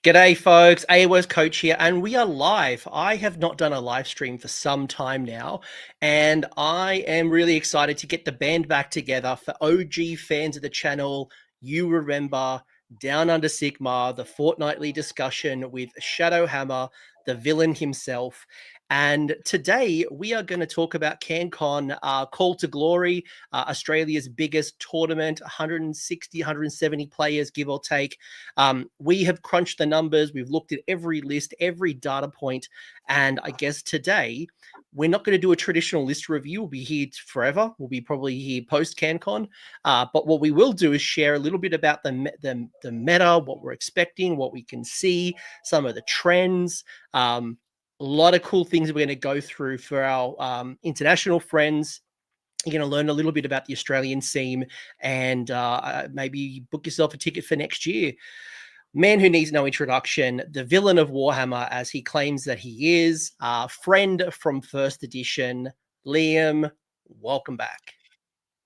G'day, folks. AOS Coach here, and we are live. I have not done a live stream for some time now, and I am really excited to get the band back together. For OG fans of the channel, you remember Down Under Sigmar, the fortnightly discussion with Shadowhammer, the villain himself. And today we are going to talk about CanCon, Call to Glory, Australia's biggest tournament, 160, 170 players, give or take. We have crunched the numbers. We've looked at every list, every data point. And I guess today we're not going to do a traditional list review. We'll be here forever. We'll be probably here post CanCon. But what we will do is share a little bit about the meta, what we're expecting, what we can see, some of the trends. A lot of cool things we're going to go through for our international friends. You're going to learn a little bit about the Australian scene and maybe book yourself a ticket for next year. Man who needs no introduction, the villain of Warhammer, as he claims that he is, friend from first edition, Liam. Welcome back.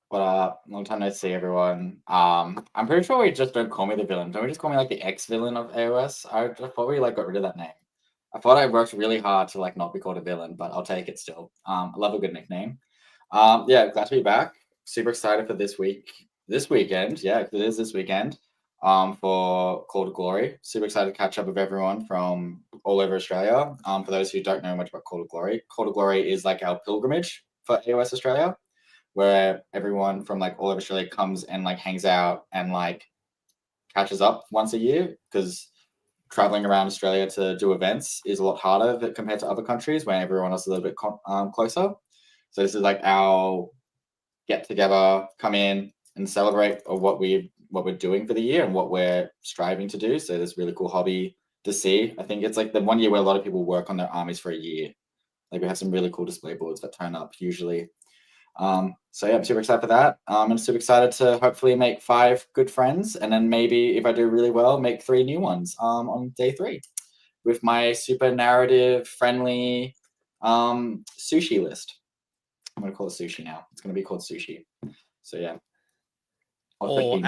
What up? Long time no see, everyone. I'm pretty sure we just don't call me the villain. Don't we just call me like the ex-villain of AOS? I thought we got rid of that name. I thought I worked really hard to not be called a villain, but I'll take it still. I love a good nickname. Yeah, glad to be back. Super excited for this weekend. Yeah, it is this weekend. For Call to Glory. Super excited to catch up with everyone from all over Australia. For those who don't know much about Call to Glory is like our pilgrimage for AOS Australia, where everyone from all over Australia comes and hangs out and catches up once a year, because traveling around Australia to do events is a lot harder compared to other countries where everyone else is a little bit closer. So this is our get together, come in and celebrate what we're doing for the year and what we're striving to do. So this really cool hobby to see. I think it's the one year where a lot of people work on their armies for a year. We have some really cool display boards that turn up usually. So yeah, I'm super excited for that. I'm super excited to hopefully make 5 good friends, and then maybe if I do really well, make 3 new ones on day 3 with my super narrative friendly sushi list. I'm gonna call it sushi now. It's gonna be called sushi. So yeah. Or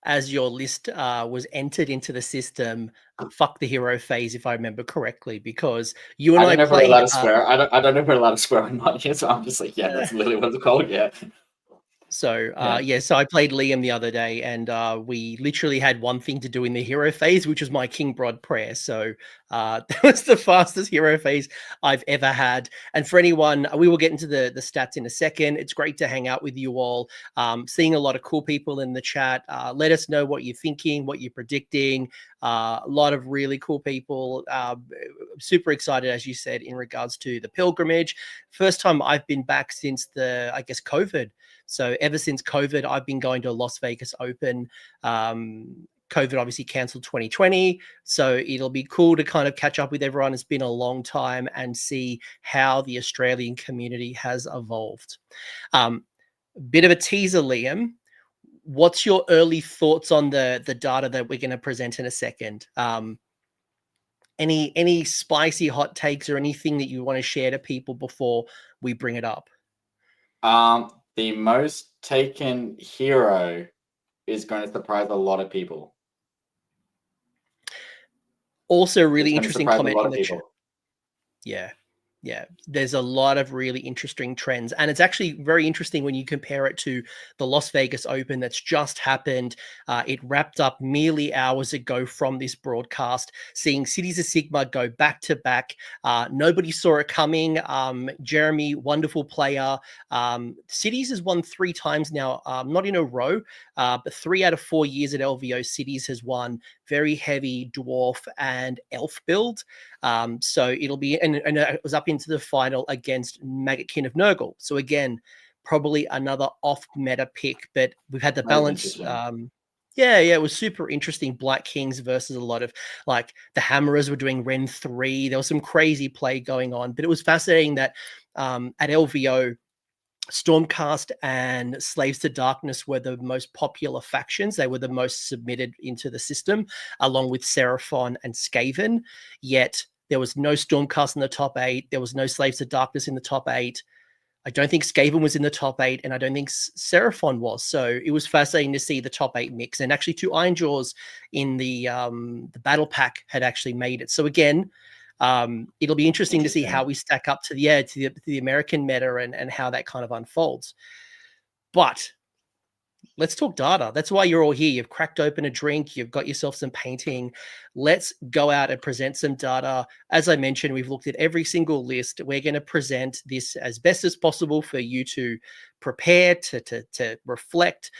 as your list was entered into the system, fuck the hero phase, if I remember correctly, because you and I don't know played. If we're allowed to swear. I don't know if we're allowed to swear or not yet, so I'm just yeah, that's literally what it's called. Yeah. So so I played Liam the other day, and we literally had one thing to do in the hero phase, which was my King Broad prayer. So that was the fastest hero phase I've ever had. And for anyone, we will get into the stats in a second. It's great to hang out with you all. Seeing a lot of cool people in the chat. Let us know what you're thinking, what you're predicting. A lot of really cool people. Super excited, as you said, in regards to the pilgrimage. First time I've been back since COVID. So ever since COVID, I've been going to Las Vegas Open. COVID obviously canceled 2020. So it'll be cool to kind of catch up with everyone. It's been a long time and see how the Australian community has evolved. Bit of a teaser, Liam. What's your early thoughts on the data that we're going to present in a second? Any spicy hot takes or anything that you want to share to people before we bring it up? The most taken hero is going to surprise a lot of people. Also, really interesting comment in the chat. Yeah, there's a lot of really interesting trends, and it's actually very interesting when you compare it to the Las Vegas Open that's just happened. It wrapped up merely hours ago from this broadcast, seeing Cities of Sigmar go back to back. Nobody saw it coming. Jeremy, wonderful player. Cities has won 3 times now, not in a row, but 3 out of 4 years at LVO, Cities has won very heavy dwarf and elf build. So it'll be, and it was up into the final against Maggotkin of Nurgle. So again, probably another off meta pick, but we've had the balance. Yeah, it was super interesting. Black Kings versus a lot of the Hammerers were doing Ren 3. There was some crazy play going on, but it was fascinating that at LVO, Stormcast and Slaves to Darkness were the most popular factions. They were the most submitted into the system, along with Seraphon and Skaven. Yet there was no Stormcast in the top 8. There was no Slaves to Darkness in the top 8. I don't think Skaven was in the top 8, and I don't think Seraphon was. So it was fascinating to see the top 8 mix. And actually 2 Ironjaws in the battle pack had actually made it. So again, it'll be interesting to see how we stack up to the American meta and how that kind of unfolds. But let's talk data. That's why you're all here. You've cracked open a drink. You've got yourself some painting. Let's go out and present some data. As I mentioned, we've looked at every single list. We're going to present this as best as possible for you to prepare, to reflect.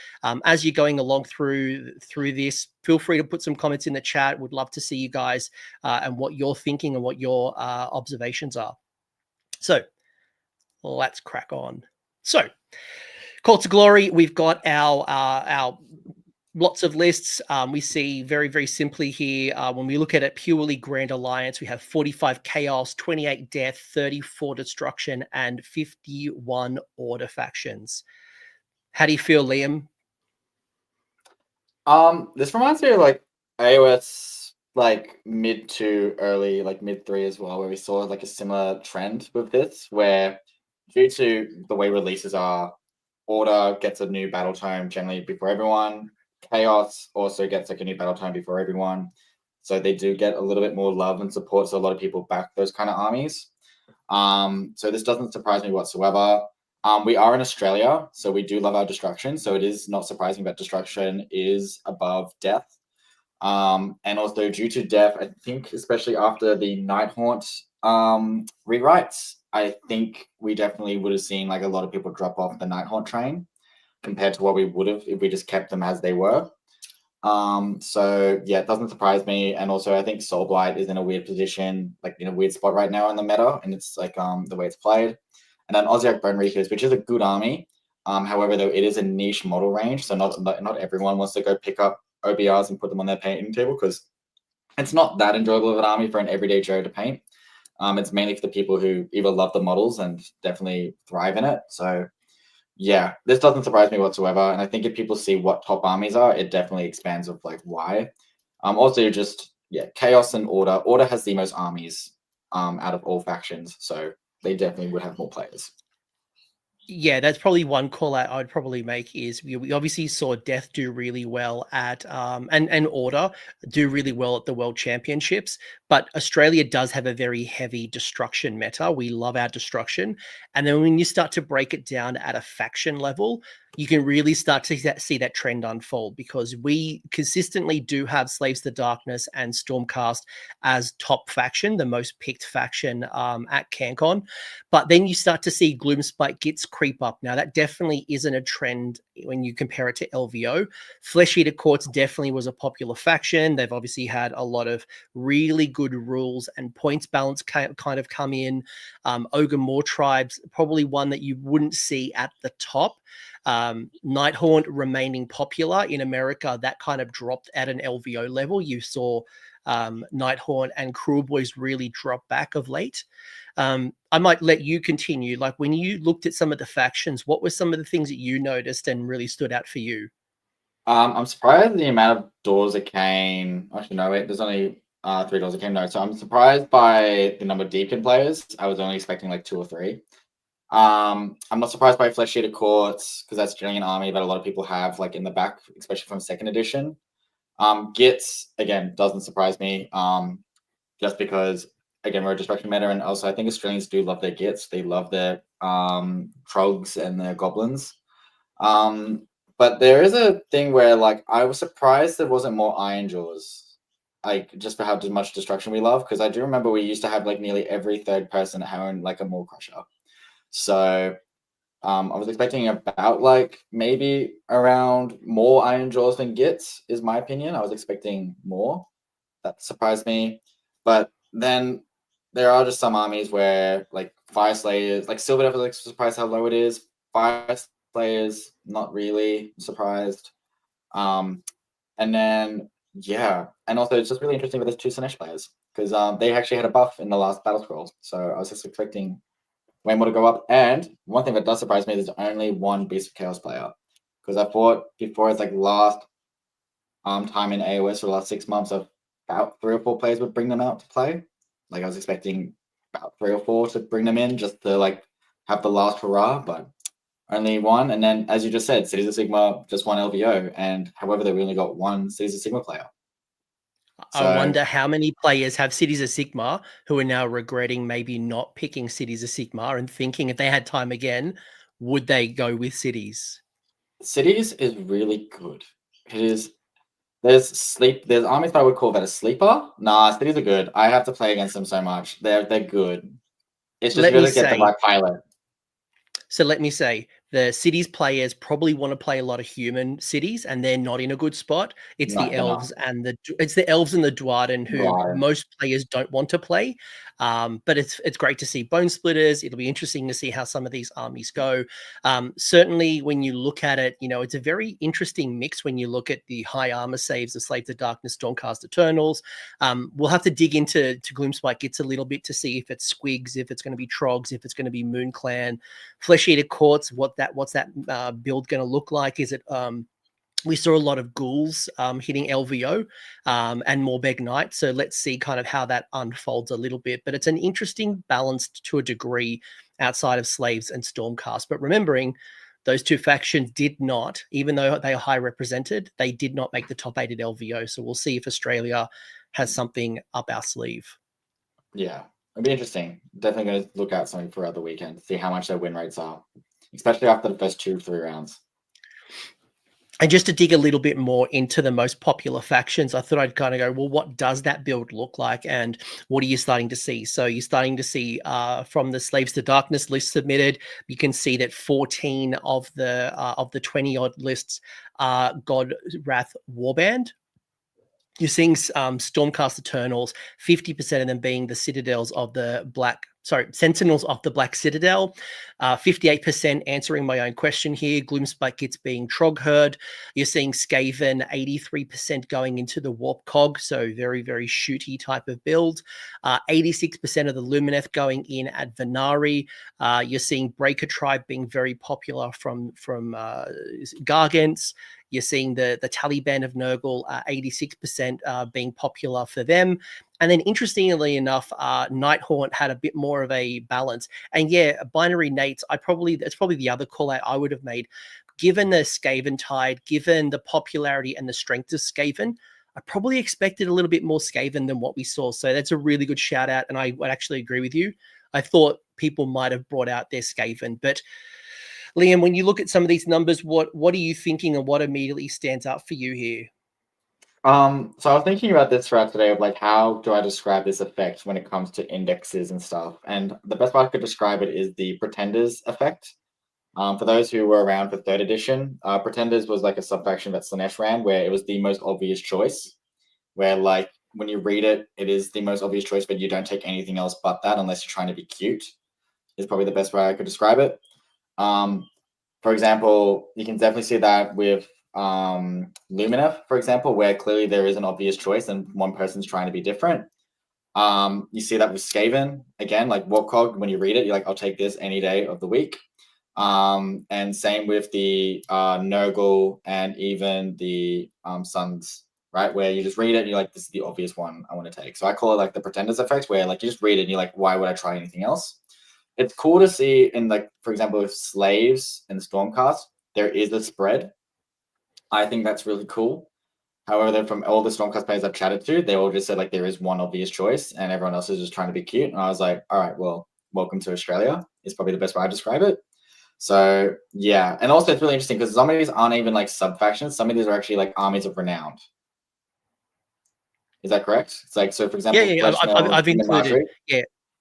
As you're going along through this, feel free to put some comments in the chat. Would love to see you guys and what you're thinking and what your observations are. So let's crack on. So, Call to Glory, we've got our lots of lists. We see very, very simply here, when we look at it purely Grand Alliance, we have 45 Chaos, 28 Death, 34 Destruction, and 51 Order factions. How do you feel, Liam? This reminds me of like AOS like mid to early, like mid 3 as well, where we saw like a similar trend with this, where due to the way releases are, Order gets a new battle tome generally before everyone. Chaos also gets like a new battle tome before everyone. So they do get a little bit more love and support. So a lot of people back those kind of armies. So this doesn't surprise me whatsoever. We are in Australia, so we do love our destruction. So it is not surprising that destruction is above death. And also due to death, I think especially after the Nighthaunt rewrites, I think we definitely would have seen like a lot of people drop off the Nighthaunt train compared to what we would have if we just kept them as they were. So yeah, it doesn't surprise me. And also I think Soulblight is in a weird position, like in a weird spot right now in the meta, and it's like the way it's played. And then Ozyak Bone Reapers, which is a good army. However, though, it is a niche model range, so not everyone wants to go pick up OBRs and put them on their painting table because it's not that enjoyable of an army for an everyday Joe to paint. It's mainly for the people who either love the models and definitely thrive in it. So yeah, this doesn't surprise me whatsoever. And I think if people see what top armies are, it definitely expands of like why. Also just Chaos and Order. Order has the most armies out of all factions, so they definitely would have more players. Yeah, that's probably one call out I'd probably make is we obviously saw Death do really well at and Order do really well at the World Championships, but Australia does have a very heavy destruction meta. We love our destruction, and then when you start to break it down at a faction level, you can really start to see that trend unfold because we consistently do have Slaves to Darkness and Stormcast as top faction, the most picked faction at CanCon. But then you start to see Gloomspite Gits creep up. Now, that definitely isn't a trend when you compare it to LVO. Flesh Eater Courts definitely was a popular faction. They've obviously had a lot of really good rules and points balance kind of come in. Ogre Moor Tribes, probably one that you wouldn't see at the top. Nighthaunt remaining popular in America, that kind of dropped at an LVO level. You saw Nighthaunt and Cruel Boys really drop back of late. I might let you continue. Like when you looked at some of the factions, what were some of the things that you noticed and really stood out for you? I'm surprised the amount of doors that came. Actually, no, wait, there's only 3 doors that came. No, so I'm surprised by the number of Deepkin players. I was only expecting like 2 or 3. I'm not surprised by Flesh Eater Courts because that's generally an army that a lot of people have like in the back, especially from 2nd edition. Gits again doesn't surprise me. Just because again we're a destruction meta, and also I think Australians do love their Gits. They love their trogs and their goblins. But there is a thing where like I was surprised there wasn't more Ironjaws, like just for how much destruction we love. Because I do remember we used to have like nearly every 3rd person own like a Maw Crusher. So I was expecting about like maybe around more Ironjaws than Gits is my opinion. I was expecting more. That surprised me. But then there are just some armies where like Fire Slayers, like Silver Devil, like surprised how low it is. Fire Slayers, not really surprised. And then yeah, and also it's just really interesting with those 2 Sinesh players because they actually had a buff in the last battle scroll. So I was just expecting way more to go up. And one thing that does surprise me is there's only 1 Beast of Chaos player because I thought before it's like last time in AOS for the last 6 months of about 3 or 4 players would bring them out to play. Like I was expecting about 3 or 4 to bring them in just to like have the last hurrah, but only one. And then, as you just said, Cities of Sigma just one LVO, and however, they've only got one Cities of Sigma player. I So wonder how many players have Cities of Sigmar who are now regretting maybe not picking Cities of Sigmar and thinking if they had time again, would they go with Cities? Cities is really good. It is. There's armies that I would call that a sleeper. Nah, Cities are good. I have to play against them so much. They're good. It's just Let you me got to get the say, right pilot. So let me say, the cities players probably want to play a lot of human cities, and they're not in a good spot. It's No, the they're not. elves and the Dwarden who Right. most players don't want to play. But it's great to see Bone Splitters. It'll be interesting to see how some of these armies go. Certainly, when you look at it, it's a very interesting mix when you look at the high armor saves of Slaves of Darkness, Stormcast Eternals. We'll have to dig into Gloomspite Gits a little bit to see if it's Squigs, if it's going to be Trogs, if it's going to be Moon Clan. Flesh Eater Courts, what's that build going to look like? Is it we saw a lot of ghouls hitting LVO and Morbeg Knight. So let's see kind of how that unfolds a little bit. But it's an interesting balance to a degree outside of Slaves and Stormcast. But remembering those two factions did not, even though they are high represented, they did not make the top 8 at LVO. So we'll see if Australia has something up our sleeve. Yeah, it'll be interesting. Definitely going to look out something for other weekend, see how much their win rates are, especially after the first 2-3 rounds. And just to dig a little bit more into the most popular factions, I thought I'd kind of go, well, what does that build look like? And what are you starting to see? So you're starting to see from the Slaves to Darkness list submitted, you can see that 14 of the 20 odd lists are God Wrath Warband. You're seeing Stormcast Eternals, 50% of them being the Citadels of the Sentinels of the Black Citadel. 58% answering my own question here. Gloomspite Gits being Trogherd. You're seeing Skaven, 83% going into the Warp Cog, so very, very shooty type of build. 86% of the Lumineth going in at Venari. You're seeing Breaker Tribe being very popular from Gargants. You're seeing the Taliban of Nurgle, 86% being popular for them. And then interestingly enough, Nighthaunt had a bit more of a balance. And yeah, Binary Nates, that's probably the other call out I would have made. Given the Skaven tide, given the popularity and the strength of Skaven, I probably expected a little bit more Skaven than what we saw. So that's a really good shout out. And I would actually agree with you. I thought people might have brought out their Skaven, but Liam, when you look at some of these numbers, what are you thinking and what immediately stands out for you here? So I was thinking about this throughout today of like how do I describe this effect when it comes to indexes and stuff. And the best way I could describe it is the Pretenders effect. For those who were around for third edition, Pretenders was like a subfaction that Slanesh ran where it was the most obvious choice. Where like when you read it, it is the most obvious choice, but you don't take anything else but that unless you're trying to be cute. Is probably the best way I could describe it. For example, you can definitely see that with Lumineth, for example, where clearly there is an obvious choice and one person's trying to be different. You see that with Skaven, again, like Warcog, when you read it, you're like, I'll take this any day of the week. And same with the Nurgle and even the Suns, right? Where you just read it and you're like, this is the obvious one I want to take. So I call it like the Pretenders effect, where like you just read it and you're like, why would I try anything else? It's cool to see in like, for example, with Slaves and Stormcast, there is a spread. I think that's really cool. However, then from all the Stormcast players I've chatted to, they all just said like there is one obvious choice and everyone else is just trying to be cute. And I was like, all right, well, welcome to Australia is probably the best way I describe it. So yeah, and also it's really interesting because some of these aren't even like sub factions. Some of these are actually like armies of renown. Is that correct? It's like, so for example, I've included, Menagerie.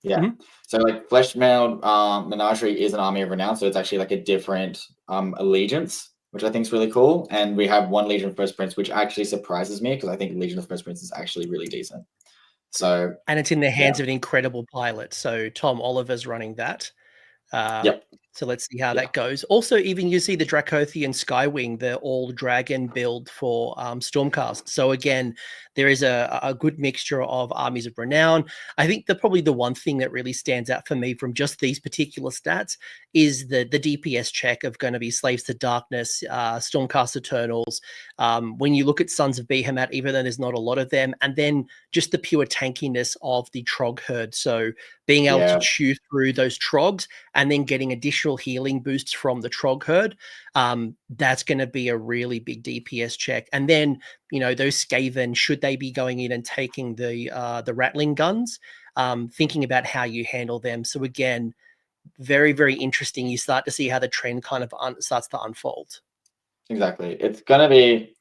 Yeah. Mhm. So like Fleshmailed Menagerie is an army of renown, so it's actually like a different allegiance, which I think is really cool. And we have one Legion of First Prince, which actually surprises me because I think Legion of First Prince is actually really decent. So And it's in the hands of an incredible pilot. So Tom Oliver's running that. Yep. So let's see how that goes. Also, even you see the Dracothian Skywing, the all-dragon build for Stormcast. So again, there is a good mixture of armies of renown. I think probably the one thing that really stands out for me from just these particular stats is the DPS check of going to be Slaves to Darkness, Stormcast Eternals. When you look at Sons of Behemoth, even though there's not a lot of them, and then just the pure tankiness of the Trog herd. So being able to chew through those Trogs and then getting additional healing boosts from the Trog herd, that's going to be a really big DPS check. And then, you know, those Skaven, should they be going in and taking the rattling guns, thinking about how you handle them. So again, very, very interesting. You start to see how the trend kind of starts to unfold. Exactly. It's going to be,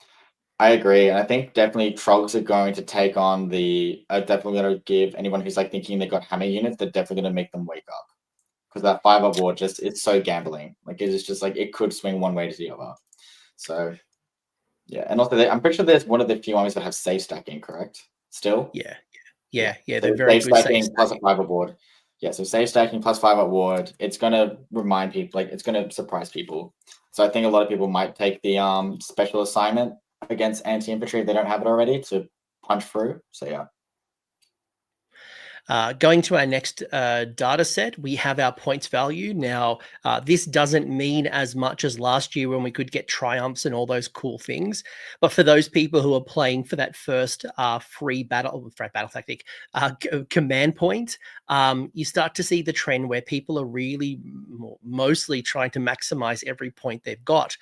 I agree. And I think definitely Trogs are going to take on definitely going to give anyone who's like thinking they got hammer units, they're definitely going to make them wake up. Because that 5-up war it's so gambling. Like, it's just like, it could swing one way to the other. So, yeah. And also, I'm pretty sure there's one of the few armies that have safe stacking, correct? Still? Yeah. They're so very safe good stacking safe plus a 5-up ward. Yeah, so safe stacking plus 5-up ward, it's going to remind people, like, it's going to surprise people. So I think a lot of people might take the special assignment against anti-infantry if they don't have it already to punch through. So, yeah. Going to our next data set, we have our points value. Now, this doesn't mean as much as last year when we could get triumphs and all those cool things. But for those people who are playing for that first free battle tactic command point, you start to see the trend where people are really mostly trying to maximize every point they've got,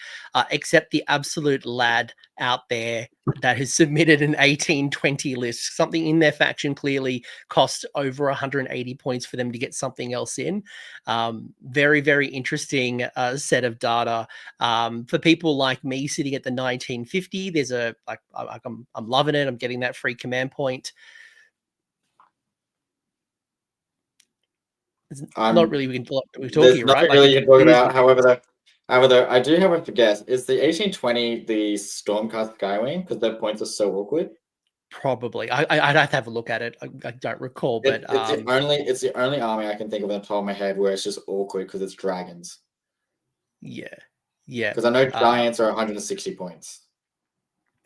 except the absolute lad out there that has submitted an 18-20 list. Something in their faction clearly cost over 180 points for them to get something else in. Very, very interesting set of data. For people like me sitting at the 1950, there's I'm loving it. I'm getting that free command point. It's not really we're talking, right? Nothing really you can talk about. However, I do have a guess. Is the 1820 the Stormcast Skywing? Because their points are so awkward. Probably. I'd have to have a look at it. I don't recall, but it's the only army I can think of on the top of my head where it's just awkward because it's dragons. Yeah. Because I know giants are 160 points.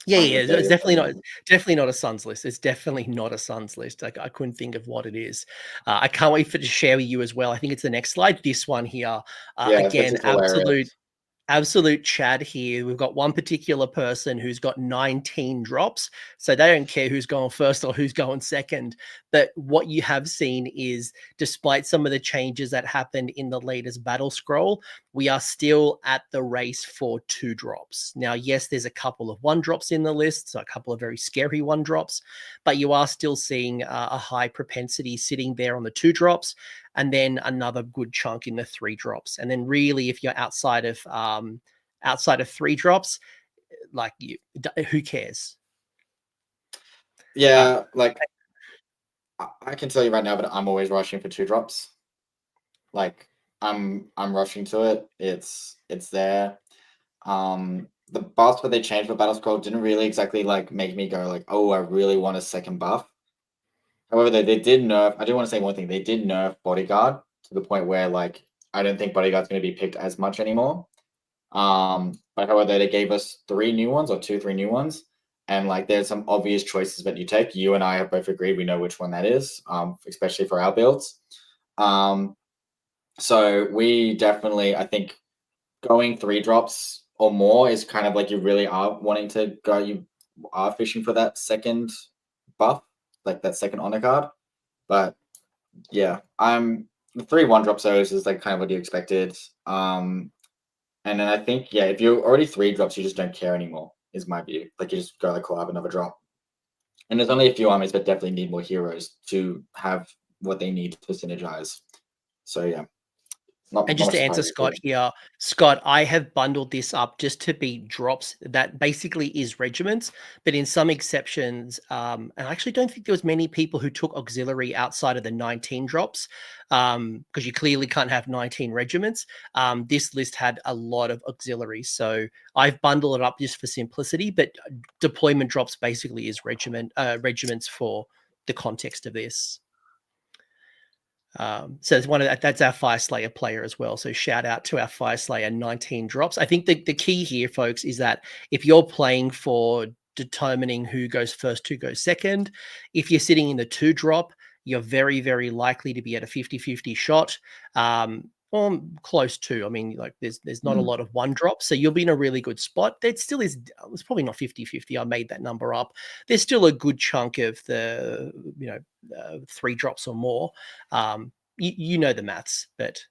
Yeah. It's definitely not a Suns list. It's definitely not a Suns list. I couldn't think of what it is. I can't wait to share with you as well. I think it's the next slide. This one here. Again, absolute Chad here. We've got one particular person who's got 19 drops, so they don't care who's going first or who's going second. But what you have seen is, despite some of the changes that happened in the latest battle scroll, we are still at the race for 2 drops. Now, yes, there's a couple of 1 drops in the list, so a couple of very scary 1 drops, but you are still seeing a high propensity sitting there on the 2 drops, and then another good chunk in the 3 drops. And then really, if you're outside of 3 drops, like, who cares? Yeah, like, I can tell you right now, but I'm always rushing for 2 drops. Like, I'm rushing to it. It's there. The buffs that they changed for Battle Scroll didn't really exactly like make me go like, oh, I really want a second buff. However, they did nerf. I do want to say one thing. They did nerf Bodyguard to the point where, like, I don't think Bodyguard's going to be picked as much anymore. But however, they gave us 3 new ones or 2-3 new ones. And like, there's some obvious choices that you take. You and I have both agreed we know which one that is, especially for our builds. So we definitely, I think, going 3 drops or more is kind of like you really are wanting to go. You are fishing for that second buff, like that second honor card. But yeah, the 3 1-drop zones is like kind of what you expected. And then I think, yeah, if you're already 3 drops, you just don't care anymore, is my view. Like, you just go like, cool, have another drop. And there's only a few armies that definitely need more heroes to have what they need to synergize. So yeah. And just to answer Scott here, Scott, I have bundled this up just to be drops. That basically is regiments, but in some exceptions, and I actually don't think there was many people who took auxiliary outside of the 19 drops, because you clearly can't have 19 regiments. This list had a lot of auxiliaries, so I've bundled it up just for simplicity. But deployment drops basically is regiments for the context of this. So it's that's our Fire Slayer player as well. So shout out to our Fire Slayer 19 drops. I think the key here, folks, is that if you're playing for determining who goes first, who goes second, if you're sitting in the 2 drop, you're very, very likely to be at a 50-50 shot. Or close to. I mean, like there's not a lot of 1 drops, so you'll be in a really good spot. There still is, it's probably not 50-50. I made that number up. There's still a good chunk of the 3 drops or more. You know the maths, but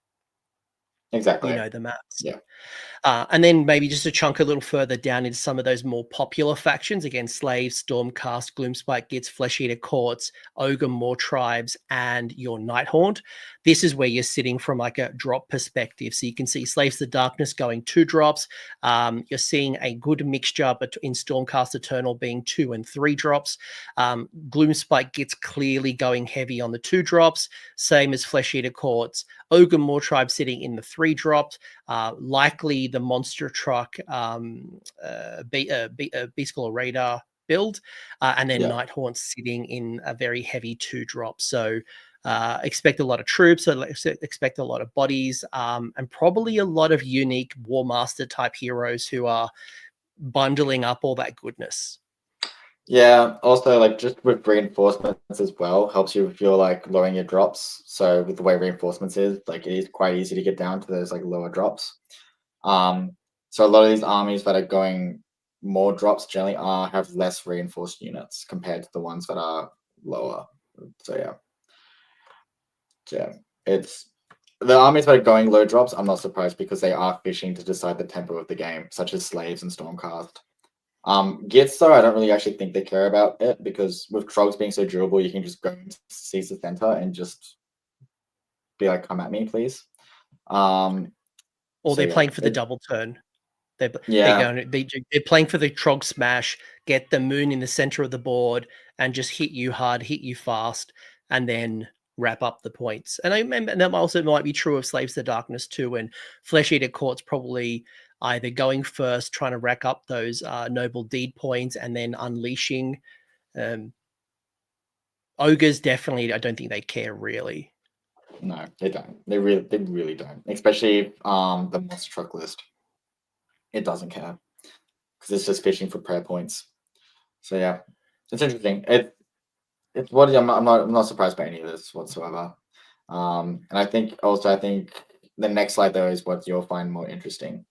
Exactly. you know the maths. Yeah. And then maybe just a chunk a little further down into some of those more popular factions. Again, Slaves, Stormcast, Gloomspite Gits, Flesh Eater Courts, Ogre More Tribes, and your Nighthaunt. This is where you're sitting from like a drop perspective. So you can see Slaves to Darkness going 2 drops. You're seeing a good mixture in Stormcast Eternal being 2 and 3 drops. Gloomspite Gits clearly going heavy on the 2 drops. Same as Flesh Eater Courts. Ogre More Tribes sitting in the 3 drops. Likely the Monster Truck Beastclaw Radar build, and then Nighthaunt sitting in a very heavy 2 drop. So expect a lot of troops, so expect a lot of bodies, and probably a lot of unique War Master type heroes who are bundling up all that goodness. Yeah, also like just with reinforcements as well, helps you if you're like lowering your drops. So with the way reinforcements is, like it is quite easy to get down to those like lower drops. So a lot of these armies that are going more drops generally have less reinforced units compared to the ones that are lower. So yeah, it's the armies that are going low drops. I'm not surprised because they are fishing to decide the tempo of the game, such as Slaves and Stormcast. Gits though, I don't really actually think they care about it because with Trogs being so durable, you can just go and seize the center and just be like, "Come at me, please." Or they're playing for the double turn. They're playing for the Trog smash, get the moon in the center of the board, and just hit you hard, hit you fast, and then wrap up the points. And I remember that also might be true of Slaves to Darkness too, and Flesh Eater Court's probably either going first, trying to rack up those noble deed points, and then unleashing. Ogres definitely, I don't think they care really. No, they don't. They really don't. Especially the Monster Truck list. It doesn't care because it's just fishing for prayer points. So yeah, it's interesting. It's what I'm not surprised by any of this whatsoever. And I think the next slide though is what you'll find more interesting.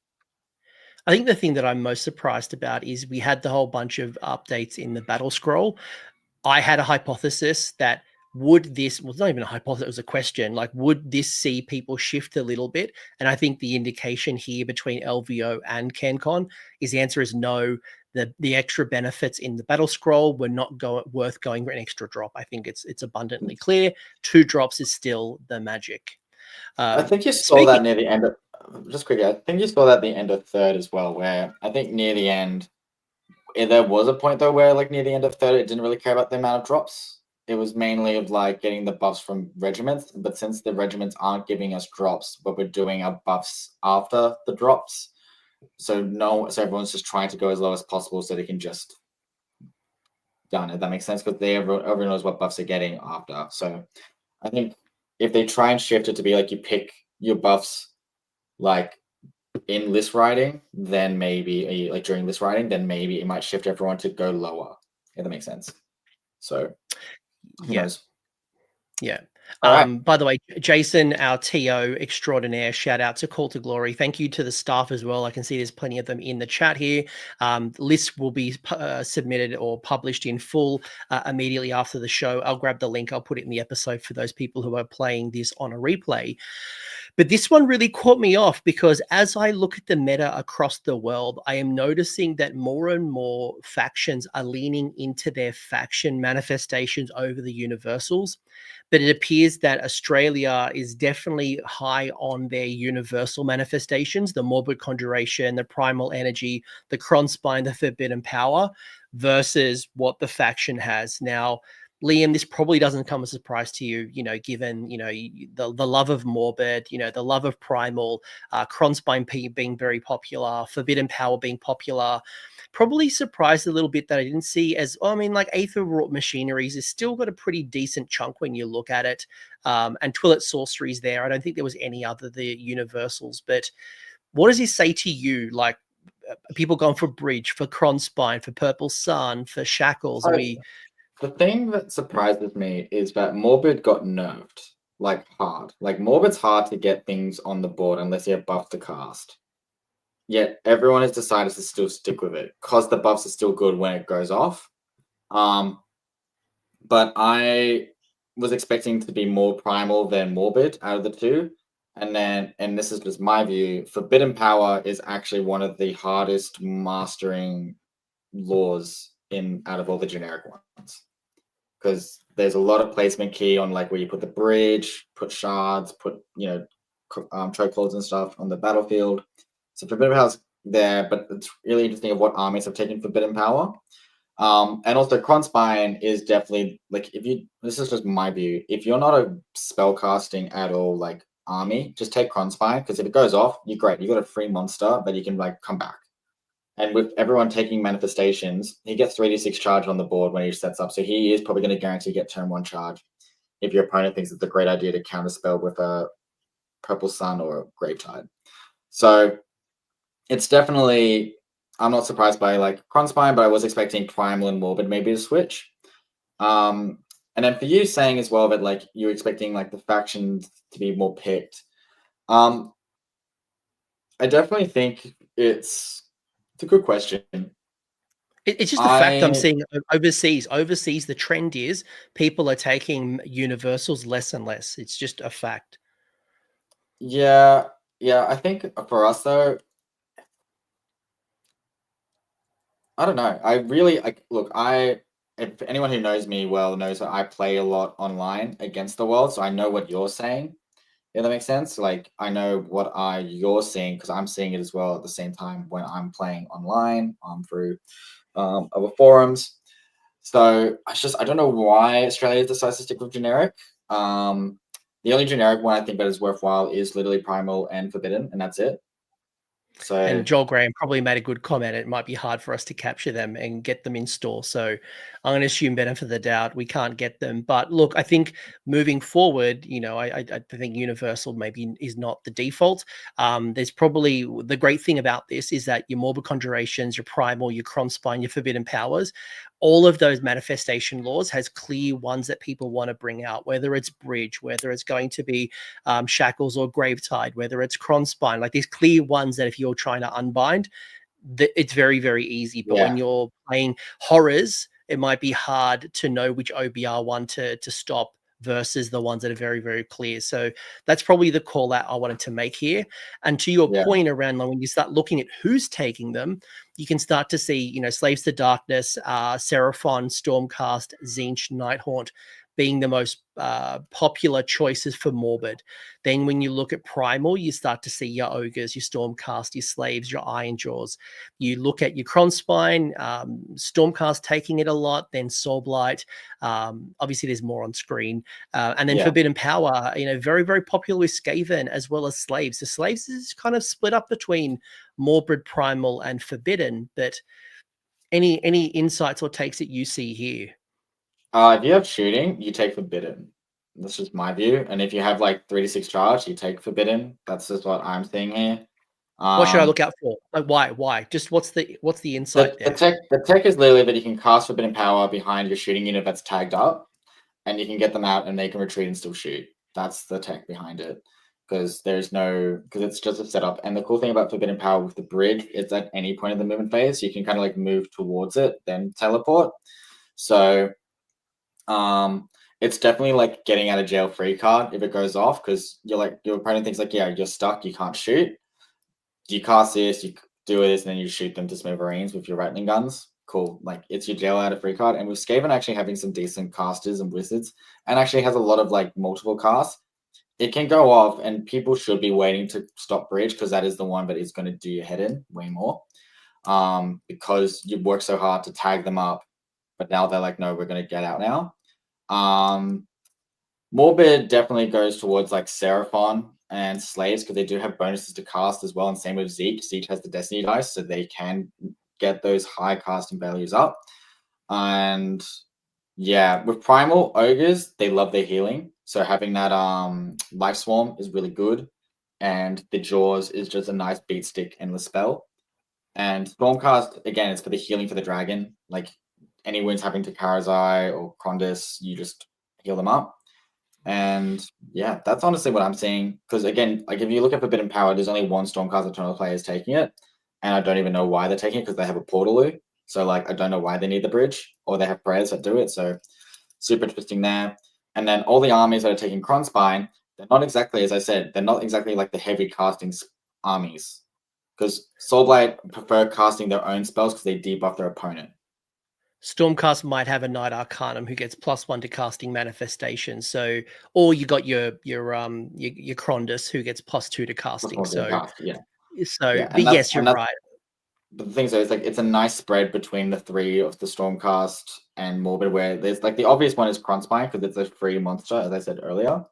I think the thing that I'm most surprised about is we had the whole bunch of updates in the battle scroll. I had a hypothesis that it's not even a hypothesis, it was a question, like would this see people shift a little bit? And I think the indication here between LVO and CanCon is the answer is no. The extra benefits in the battle scroll were not worth going for an extra drop. I think it's abundantly clear. 2 drops is still the magic. I think you saw that near the end of, just quickly, I think you saw that at the end of 3rd as well, where I think near the end, there was a point though where like near the end of 3rd, it didn't really care about the amount of drops. It was mainly of like getting the buffs from regiments, but since the regiments aren't giving us drops, but we're doing our buffs after the drops, so everyone's just trying to go as low as possible so they can just done. If that makes sense, because everyone knows what buffs they're getting after. So I think if they try and shift it to be like you pick your buffs like in list writing, then maybe like during list writing, then maybe it might shift everyone to go lower. If that makes sense. So who knows? Yeah. By the way, Jason, our TO extraordinaire, shout out to Call to Glory. Thank you to the staff as well. I can see there's plenty of them in the chat here. Lists will be submitted or published in full immediately after the show. I'll grab the link. I'll put it in the episode for those people who are playing this on a replay. But this one really caught me off because as I look at the meta across the world, I am noticing that more and more factions are leaning into their faction manifestations over the universals. But it appears that Australia is definitely high on their universal manifestations, the Morbid Conjuration, the Primal Energy, the Kronspine, the Forbidden Power, versus what the faction has. Now, Liam, this probably doesn't come as a surprise to you, given, the love of Morbid, the love of Primal, Kronspine being very popular, Forbidden Power being popular. Probably surprised a little bit that I didn't see like Aether Wrought Machineries has still got a pretty decent chunk when you look at it. And Twillet Sorceries there. I don't think there was any other the universals, but what does he say to you? Like, people going for Bridge, for Kronspine, for Purple Sun, for Shackles? So the thing that surprises me is that Morbid got nerfed, like hard. Like Morbid's hard to get things on the board unless you have buff to cast. Yet everyone has decided to still stick with it because the buffs are still good when it goes off. But I was expecting to be more Primal than Morbid out of the two. And this is just my view, Forbidden Power is actually one of the hardest mastering laws out of all the generic ones. Because there's a lot of placement key on like where you put the bridge, put shards, put chokeholds and stuff on the battlefield. So Forbidden Power's there, but it's really interesting of what armies have taken Forbidden Power. And also Kronspine is definitely like this is just my view. If you're not a spellcasting at all like army, just take Kronspine, because if it goes off, you're great. You got a free monster that you can like come back. And with everyone taking manifestations, he gets 3d6 charge on the board when he sets up. So he is probably going to guarantee get turn 1 charge if your opponent thinks it's a great idea to counterspell with a Purple Sun or a Gravetide. So it's definitely, I'm not surprised by like Kronspine, but I was expecting Primal and Morbid maybe to switch. And then for you saying as well that like you're expecting like the factions to be more picked. I definitely think it's a good question. It's just the fact I'm seeing overseas. Overseas, the trend is people are taking universals less and less. It's just a fact. Yeah. I think for us though, I don't know. I really look. If anyone who knows me well knows that I play a lot online against the world, so I know what you're saying. Yeah, that makes sense. Like I know what you're seeing because I'm seeing it as well at the same time when I'm playing online through other forums. So I don't know why Australia decides to stick with generic. The only generic one I think that is worthwhile is literally Primal and Forbidden, and that's it. So And Joel Graham probably made a good comment. It might be hard for us to capture them and get them in store. So I'm going to assume benefit of the doubt we can't get them. But look, I think moving forward, I think Universal maybe is not the default. There's probably the great thing about this is that your Morbid Conjurations, your Primal, your Kronspine, your Forbidden Powers, all of those manifestation laws has clear ones that people want to bring out, whether it's Bridge, whether it's going to be Shackles or Gravetide, whether it's Kronspine, like these clear ones that if you're trying to unbind, it's very, very easy. But when you're playing horrors, it might be hard to know which OBR one to stop versus the ones that are very, very clear. So that's probably the call out I wanted to make here. And to your point around when you start looking at who's taking them, you can start to see, Slaves to Darkness, Seraphon, Stormcast, Zinch, Nighthaunt being the most popular choices for Morbid. Then when you look at Primal, you start to see your Ogres, your Stormcast, your Slaves, your Ironjaws. You look at your Kronspine, Stormcast taking it a lot, then Soulblight. Obviously, there's more on screen. And then Forbidden Power, very, very popular with Skaven as well as Slaves. The Slaves is kind of split up between Morbid, Primal, and Forbidden. But any insights or takes that you see here? If you have shooting, you take Forbidden. That's just my view. And if you have like 3d6 charge, you take Forbidden. That's just what I'm seeing here. What should I look out for? Like why? Just what's the insight there? The tech is literally that you can cast Forbidden Power behind your shooting unit that's tagged up, and you can get them out and they can retreat and still shoot. That's the tech behind it. Because it's just a setup. And the cool thing about Forbidden Power with the bridge is at any point in the movement phase, you can kind of like move towards it, then teleport. So it's definitely like getting out of jail free card if it goes off, because your opponent thinks like, yeah, you're stuck, you can't shoot. You cast this, you do this, and then you shoot them to smithereens with your rattling guns. Cool. Like it's your jail out of free card. And with Skaven actually having some decent casters and wizards, and actually has a lot of like multiple casts, it can go off, and people should be waiting to stop bridge because that is the one that is going to do your head in way more. Because you work so hard to tag them up, but now they're like, no, we're going to get out now. Morbid definitely goes towards like Seraphon and Slaves because they do have bonuses to cast as well, and same with Zeke. Zeke has the Destiny dice, so they can get those high casting values up. And yeah, with Primal Ogres, they love their healing, so having that Life Swarm is really good, and the Jaws is just a nice beat stick endless spell. And Stormcast, again, it's for the healing for the dragon. Like any wounds happening to Karazai or Krondys, you just heal them up. And yeah, that's honestly what I'm seeing. Because again, like if you look at Forbidden Power, there's only one Stormcast Eternal player is taking it. And I don't even know why they're taking it because they have a Portaloo. So like I don't know why they need the bridge, or they have prayers that do it. So super interesting there. And then all the armies that are taking Cronspine, they're not exactly, as I said, they're not exactly like the heavy casting armies. Because Soulblight prefer casting their own spells because they debuff their opponent. Stormcast might have a Knight Arcanum who gets +1 to casting manifestation. So, or you got your Krondys who gets +2 to casting. So, yeah. But yes, you're right. But the thing is, it's a nice spread between the three of the Stormcast and Morbid, where there's like the obvious one is Cronspine because it's a free monster, as I said earlier.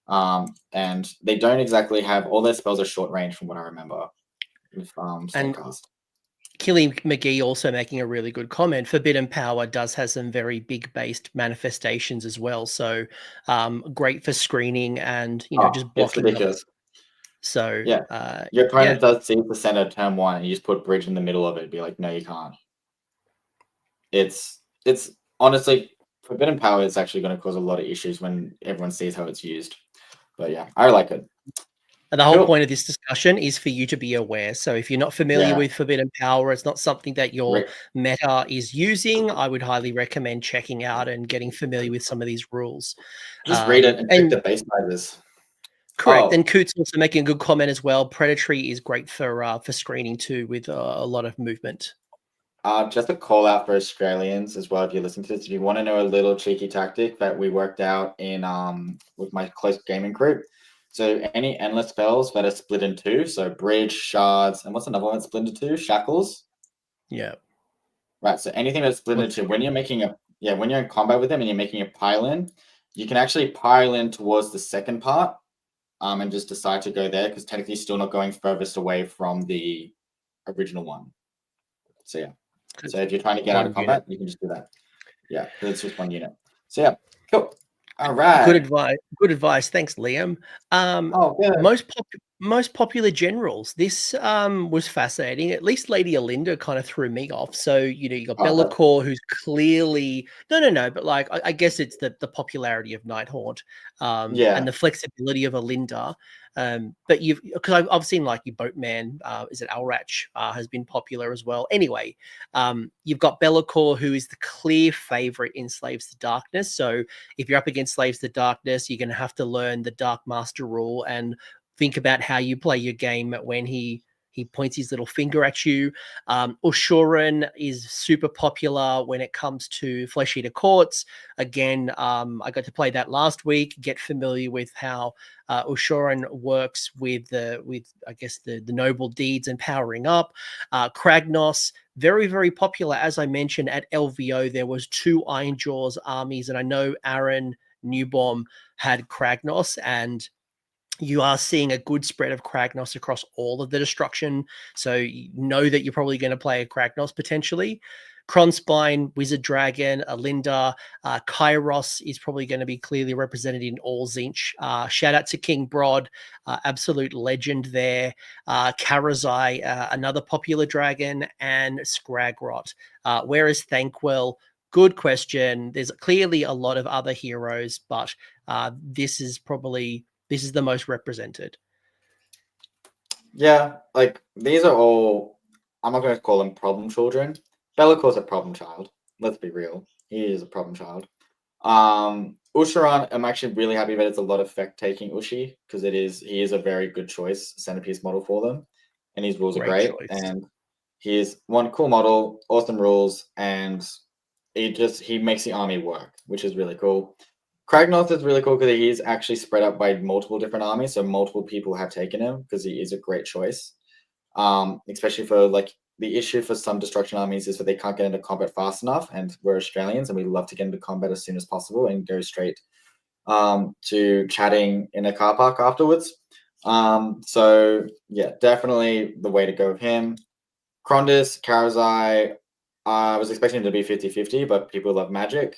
And they don't exactly have all their spells are short range from what I remember with Stormcast. Killy McGee also making a really good comment. Forbidden Power does have some very big based manifestations as well. So great for screening and just blocking. It's ridiculous. So yeah, your opponent does see the center turn 1 and you just put bridge in the middle of it and be like, no, you can't. It's honestly, Forbidden Power is actually going to cause a lot of issues when everyone sees how it's used. But yeah, I like it. And the whole point of this discussion is for you to be aware. So if you're not familiar with Forbidden Power, it's not something that your meta is using, I would highly recommend checking out and getting familiar with some of these rules. Just read it and check the base sizes. Correct. And Coots also making a good comment as well. Predatory is great for screening too, with a lot of movement. Just a call out for Australians as well. If you're listening to this, if you want to know a little cheeky tactic that we worked out in with my close gaming group. So any endless spells that are split in 2, so bridge, shards, and what's another one that's split into 2? Shackles. Yeah. Right. So anything that's split into 2, when you're making when you're in combat with them and you're making a pile in, you can actually pile in towards the second part, and just decide to go there because technically you're still not going furthest away from the original one. So yeah. So if you're trying to get out of combat, you can just do that. Yeah, it's just 1 unit. So yeah, cool. All right. Good advice. Good advice. Thanks, Liam. Most popular generals. This was fascinating. At least Lady Alinda kind of threw me off. So you got Be'lakor, who's clearly no, but like I guess it's the popularity of Nighthaunt, and the flexibility of Alinda. But because I've seen like your Boatman, is it Alrach, has been popular as well. Anyway, you've got Be'lakor, who is the clear favorite in Slaves to Darkness. So if you're up against Slaves to Darkness, you're going to have to learn the Dark Master rule and think about how you play your game when he points his little finger at you. Ushuran is super popular when it comes to Flesh Eater Courts. Again, I got to play that last week. Get familiar with how Ushuran works with I guess the noble deeds and powering up. Kragnos, very, very popular. As I mentioned at LVO, there was 2 Ironjawz armies, and I know Aaron Newbomb had Kragnos, and you are seeing a good spread of Kragnos across all of the destruction. So you know that you're probably going to play a Kragnos potentially. Cronspine, Wizard Dragon, Alinda, Kairos is probably going to be clearly represented in all Zinch. Shout out to King Broad, absolute legend there. Karazai, another popular dragon, and Scragrot. Where is Thankwell? Good question. There's clearly a lot of other heroes, but this is the most represented. Yeah, like these are all, I'm not going to call them problem children. Be'lakor's a problem child. Let's be real. He is a problem child. Ushuran, I'm actually really happy that it's a lot of effect taking Ushi because he is a very good choice, centerpiece model for them. And his rules are great. And he is one cool model, awesome rules, and he makes the army work, which is really cool. Kragnos is really cool because he is actually spread up by multiple different armies, so multiple people have taken him because he is a great choice. Especially for like the issue for some destruction armies is that they can't get into combat fast enough, and we're Australians and we love to get into combat as soon as possible and go straight to chatting in a car park afterwards. So yeah, definitely the way to go with him. Krondys, Karazai, I was expecting him to be 50-50, but people love magic.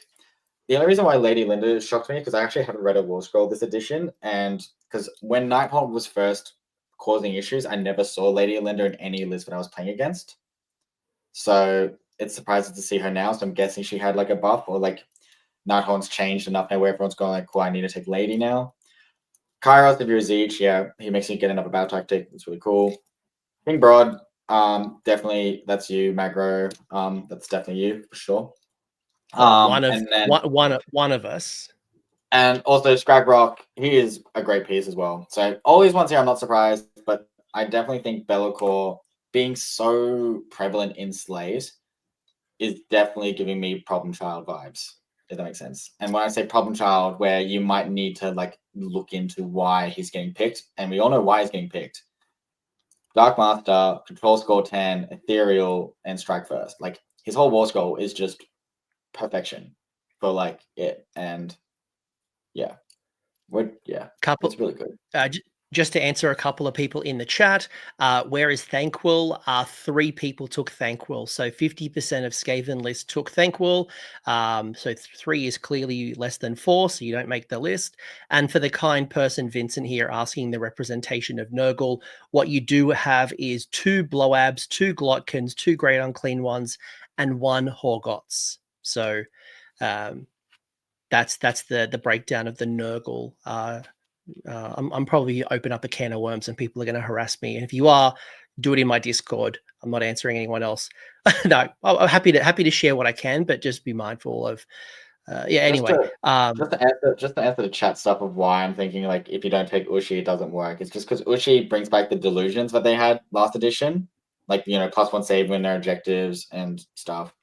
The only reason why Lady Linda shocked me, because I actually haven't read a War Scroll this edition, and because when Nighthawk was first causing issues, I never saw Lady Linda in any list that I was playing against. So it's surprising to see her now. So I'm guessing she had like a buff, or like Nighthawk's changed enough now where everyone's going like, cool, I need to take Lady now. Kairos, if you're Zeech, yeah, he makes you get another battle tactic. It's really cool. King Broad, definitely that's you, Magro. That's definitely you for sure. One of and then one of us. And also Scragrock, he is a great piece as well. So all these ones here, I'm not surprised, but I definitely think Be'lakor being so prevalent in Slays is definitely giving me problem child vibes, if that makes sense. And when I say problem child, where you might need to like look into why he's getting picked, and we all know why he's getting picked. Dark Master, Control Score 10, Ethereal, and Strike First. Like his whole War Scroll is just perfection for like it. And yeah. Couple, it's really good. Just to answer a couple of people in the chat, where is Thanquil? 3 people took Thanquil. So 50% of Skaven list took Thanquil. So 3 is clearly less than 4, so you don't make the list. And for the kind person, Vincent here, asking the representation of Nurgle, what you do have is 2 Blowabs, 2 Glotkins, 2 Great Unclean Ones, and 1 Horgots. So that's the breakdown of the Nurgle. I'm probably open up a can of worms and people are going to harass me. And if you are, do it in my Discord. I'm not answering anyone else. No, I'm happy to share what I can, but just be mindful of. Anyway, just to answer the chat stuff of why I'm thinking like if you don't take Ushi, it doesn't work. It's just because Ushi brings back the delusions that they had last edition, like +1 save when their objectives and stuff.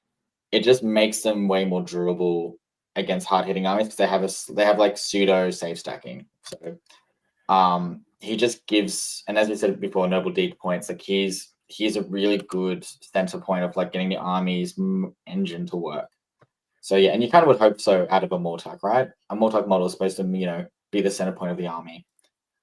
It just makes them way more durable against hard hitting armies because they have like pseudo save stacking. So he just gives, and as we said before, noble deep points. Like he's a really good center point of like getting the army's engine to work. So yeah, and you kind of would hope so out of a Mortarch, right? A Mortarch model is supposed to be the center point of the army.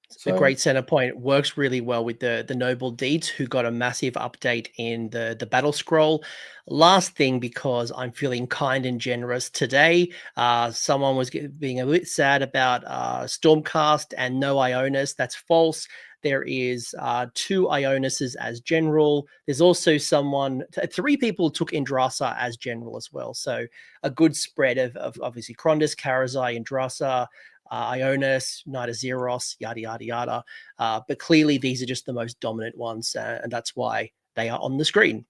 So, a great center point. Works really well with the noble deeds, who got a massive update in the battle scroll. Last thing, because I'm feeling kind and generous today, someone was being a bit sad about Stormcast and no Ionis. That's false. There is 2 Ionises as general. There's also 3 people took Indrasa as general as well. So a good spread of obviously Krondys, Karazai, Indrasa, Ionis, Knight of Xeros, yada, yada, yada. But clearly these are just the most dominant ones, and that's why they are on the screen.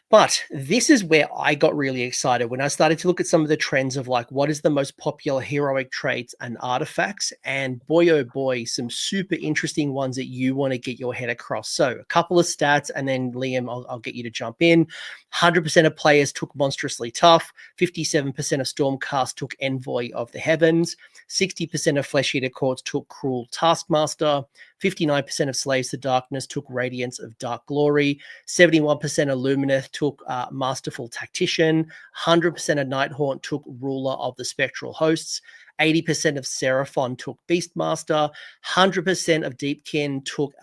But this is where I got really excited when I started to look at some of the trends of like what is the most popular heroic traits and artifacts. And boy, oh boy, some super interesting ones that you want to get your head across. So a couple of stats, and then Liam, I'll get you to jump in. 100% of players took Monstrously Tough. 57% of Stormcast took Envoy of the Heavens. 60% of Flesh Eater Courts took Cruel Taskmaster. 59% of Slaves to Darkness took Radiance of Dark Glory. 71% of Lumineth took Masterful Tactician. 100% of Nighthaunt took Ruler of the Spectral Hosts. 80% of Seraphon took Beastmaster. 100% of Deepkin took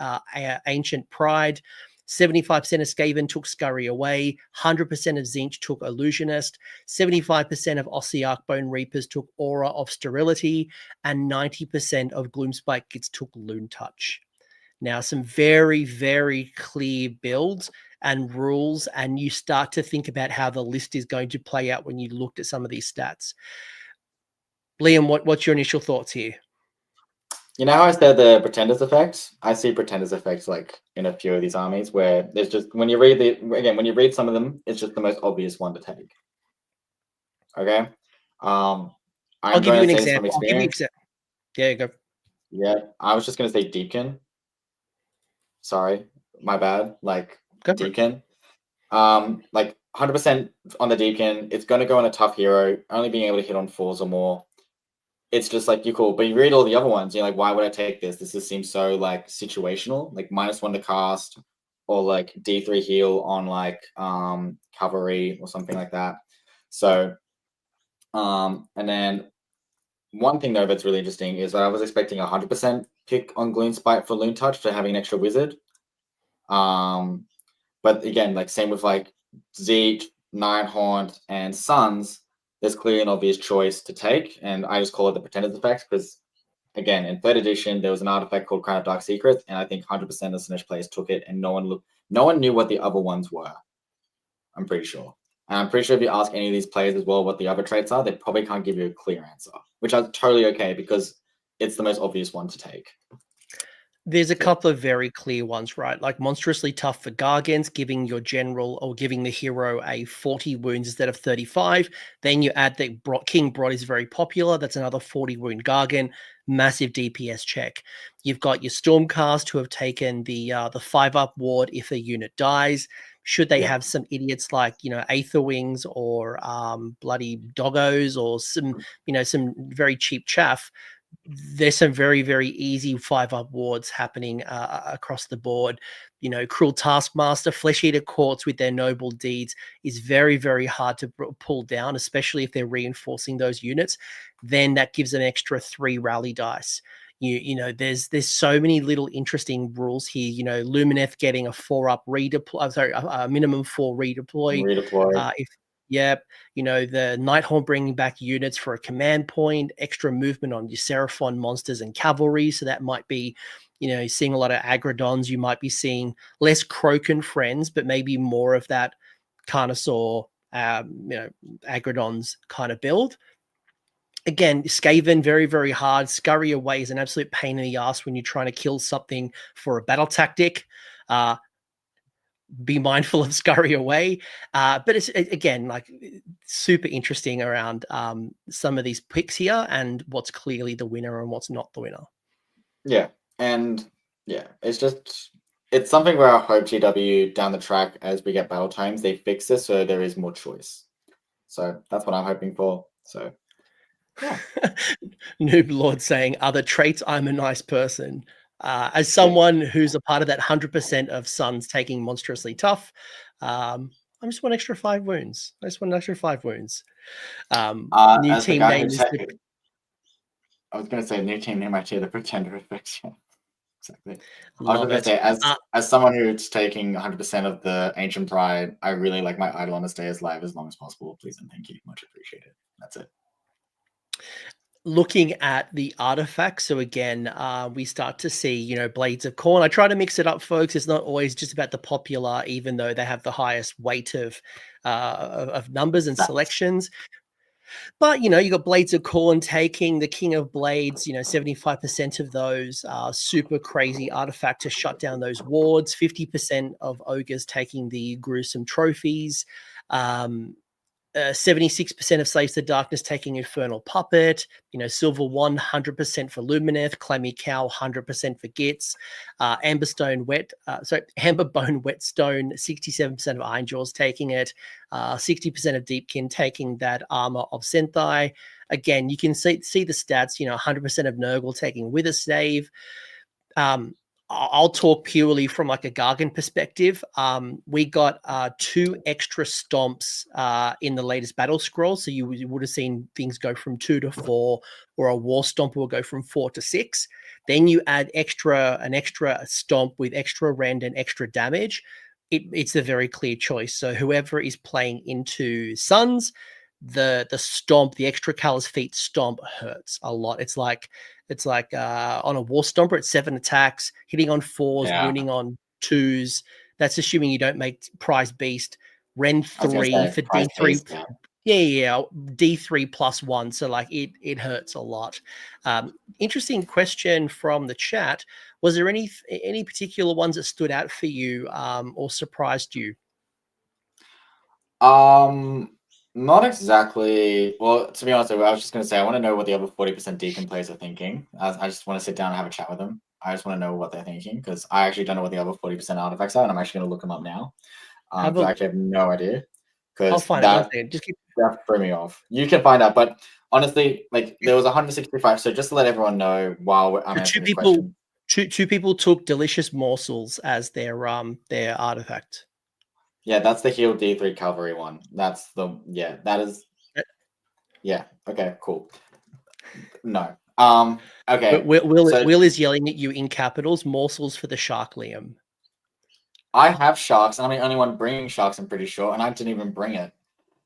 Ancient Pride. 75% of Skaven took Scurry Away. 100% of Zinch took Illusionist. 75% of Ossiarch Bone Reapers took Aura of Sterility. And 90% of Gloomspike Kids took Loon Touch. Now, some very, very clear builds and rules, and you start to think about how the list is going to play out when you looked at some of these stats. Liam, what's your initial thoughts here? You know how I said the Pretenders effect? I see Pretenders effects like in a few of these armies where there's just, when you read some of them, it's just the most obvious one to take. Okay? I'll give you an example. Yeah, go. Yeah, I was just going to say Deepkin. Sorry, my bad. Like Deepkin. Like 100% on the Deepkin. It's going to go on a tough hero, only being able to hit on 4s or more. It's just like, you're cool. But you read all the other ones, you're like, why would I take this? This just seems so like situational. Like -1 to cast, or like D3 heal on like cavalry or something like that. So and then one thing though that's really interesting is that I was expecting 100% pick on Gloom Spite for Loon Touch for having an extra wizard. But again, like same with like Zeke, Nighthaunt, and Suns, there's clearly an obvious choice to take, and I just call it the Pretender's Effect because, again, in third edition there was an artifact called Crown of Dark Secrets, and I think 100% of Sinesh players took it, and no one knew what the other ones were. I'm pretty sure. And I'm pretty sure if you ask any of these players as well what the other traits are, they probably can't give you a clear answer, which is totally okay because it's the most obvious one to take. There's a couple of very clear ones, right? Like monstrously tough for Gargants, giving your general or giving the hero a 40 wounds instead of 35. Then you add that King Brod is very popular. That's another 40 wound Gargant, massive DPS check. You've got your Stormcast who have taken the 5-up ward if a unit dies. Should they have some idiots like, Aether Wings or bloody Doggos or some very cheap chaff, there's some very, very easy 5-up wards happening across the board. Cruel Taskmaster, Flesh Eater Courts with their noble deeds is very, very hard to pull down, especially if they're reinforcing those units. Then that gives an extra 3 rally dice. There's so many little interesting rules here. Lumineth getting a 4-up redeploy, a minimum 4 redeploy. The Nighthaunt bringing back units for a command point, extra movement on your Seraphon monsters and cavalry. So that might be, seeing a lot of Agrodons. You might be seeing less Kroken friends, but maybe more of that Carnosaur, Agrodons kind of build. Again, Skaven, very, very hard. Scurry Away is an absolute pain in the ass when you're trying to kill something for a battle tactic. Be mindful of Scurry Away. But it's, again, like super interesting around some of these picks here and what's clearly the winner and what's not the winner. Yeah. And yeah, it's something where I hope GW down the track as we get battle times, they fix this so there is more choice. So that's what I'm hoping for. So yeah. Noob Lord saying, other traits, I'm a nice person. As someone who's a part of that 100% of Suns taking monstrously tough, I just want extra 5 wounds. New team name is I was going to say new team name actually, the Pretender Effect. Exactly. I was Love going to it. say, as someone who's taking 100% of the Ancient Pride, I really like my Eidolon to stay as live as long as possible. Please and thank you. Much appreciated. That's it. Looking at the artifacts, so again, we start to see, Blades of Corn. I try to mix it up, folks. It's not always just about the popular, even though they have the highest weight of numbers and selections. But, you got Blades of Corn taking the King of Blades, 75% of those super crazy artifact to shut down those wards, 50% of Ogres taking the gruesome trophies, 76% of Slaves to Darkness taking Infernal Puppet, Silver 100% for Lumineth, Clammy Cow 100% for Gits, Amberbone Whetstone, 67% of Ironjaws taking it, 60% of Deepkin taking that Armor of Senthai. Again, you can see the stats, 100% of Nurgle taking Witherstave. I'll talk purely from like a Gargant perspective. We got 2 extra stomps in the latest battle scroll. So you would have seen things go from 2 to 4, or a war stomp will go from 4 to 6. Then you add an extra stomp with extra rend and extra damage. It's a very clear choice. So whoever is playing into Suns, the stomp, the extra Callous Feet stomp hurts a lot. It's like on a War Stomper, it's 7 attacks, hitting on 4s, wounding on 2s. That's assuming you don't make Prize Beast. Rend 3 for D3. Beast, yeah. D3 +1. So like it hurts a lot. Interesting question from the chat. Was there any particular ones that stood out for you or surprised you? Not exactly. Well, to be honest, I was just going to say, I want to know what the other 40% Deacon players are thinking. I just want to sit down and have a chat with them. I just want to know what they're thinking because I actually don't know what the other 40% artifacts are, and I'm actually going to look them up now. I actually have no idea. I'll find that threw me off. You can find out, but honestly, like there was 165. So just to let everyone know, while I'm answering the question, Two people took delicious morsels as their artifact. Yeah, that's the heal D3 cavalry one. That's the that is okay, cool. No. Okay. So Will is yelling at you in capitals. Morsels for the shark, Liam. I have sharks, and I'm the only one bringing sharks, I'm pretty sure, and I didn't even bring it.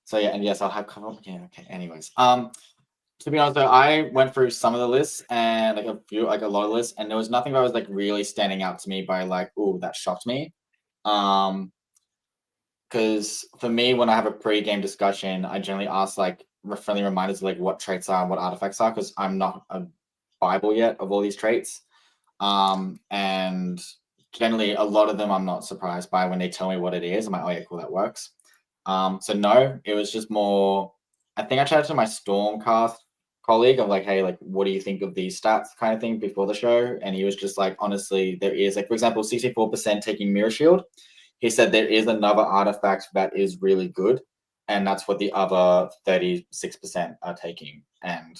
So yeah, and yes, I'll have cover. Yeah, okay. Anyways, to be honest though, I went through some of the lists and like a lot of lists, and there was nothing that was like really standing out to me by like, oh, that shocked me. Because for me, when I have a pre-game discussion, I generally ask like friendly reminders of like what traits are and what artifacts are, because I'm not a Bible yet of all these traits. And generally a lot of them I'm not surprised by when they tell me what it is. I'm like, oh yeah, cool, that works. So no, it was just more, I think I chatted to my Stormcast colleague of like, hey, like, what do you think of these stats kind of thing before the show? And he was just like, honestly, there is like, for example, 64% taking Mirror Shield. He said there is another artifact that is really good, and that's what the other 36% are taking, and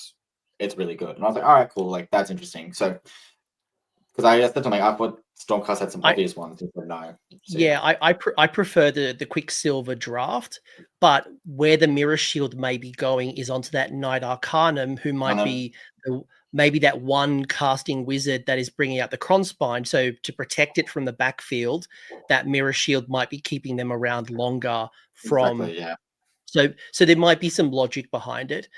it's really good. And I was like, all right, cool, like that's interesting. So because I just said to him, like, I thought Stormcast had some obvious ones. He said no. So, yeah, I prefer the Quicksilver draft, but where the Mirror Shield may be going is onto that Knight Arcanum, who might be maybe that one casting wizard that is bringing out the Kronspine. So to protect it from the backfield, that Mirror Shield might be keeping them around longer. Exactly, yeah. So there might be some logic behind it.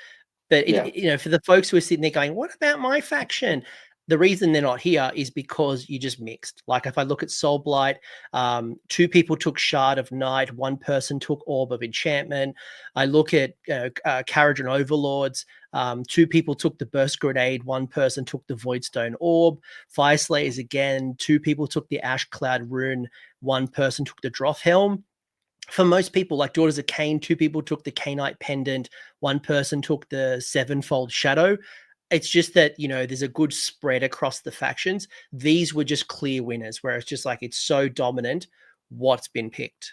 But for the folks who are sitting there going, "What about my faction?" The reason they're not here is because you just mixed. Like if I look at Soulblight, two people took Shard of Night, one person took Orb of Enchantment. I look at Carriage and Overlords, two people took the Burst Grenade, one person took the Voidstone Orb. Fire Slayers again, two people took the Ash Cloud Rune, one person took the Droth Helm. For most people, like Daughters of Cain, two people took the Cainite Pendant, one person took the Sevenfold Shadow. It's just that, there's a good spread across the factions. These were just clear winners, where it's just like, it's so dominant what's been picked.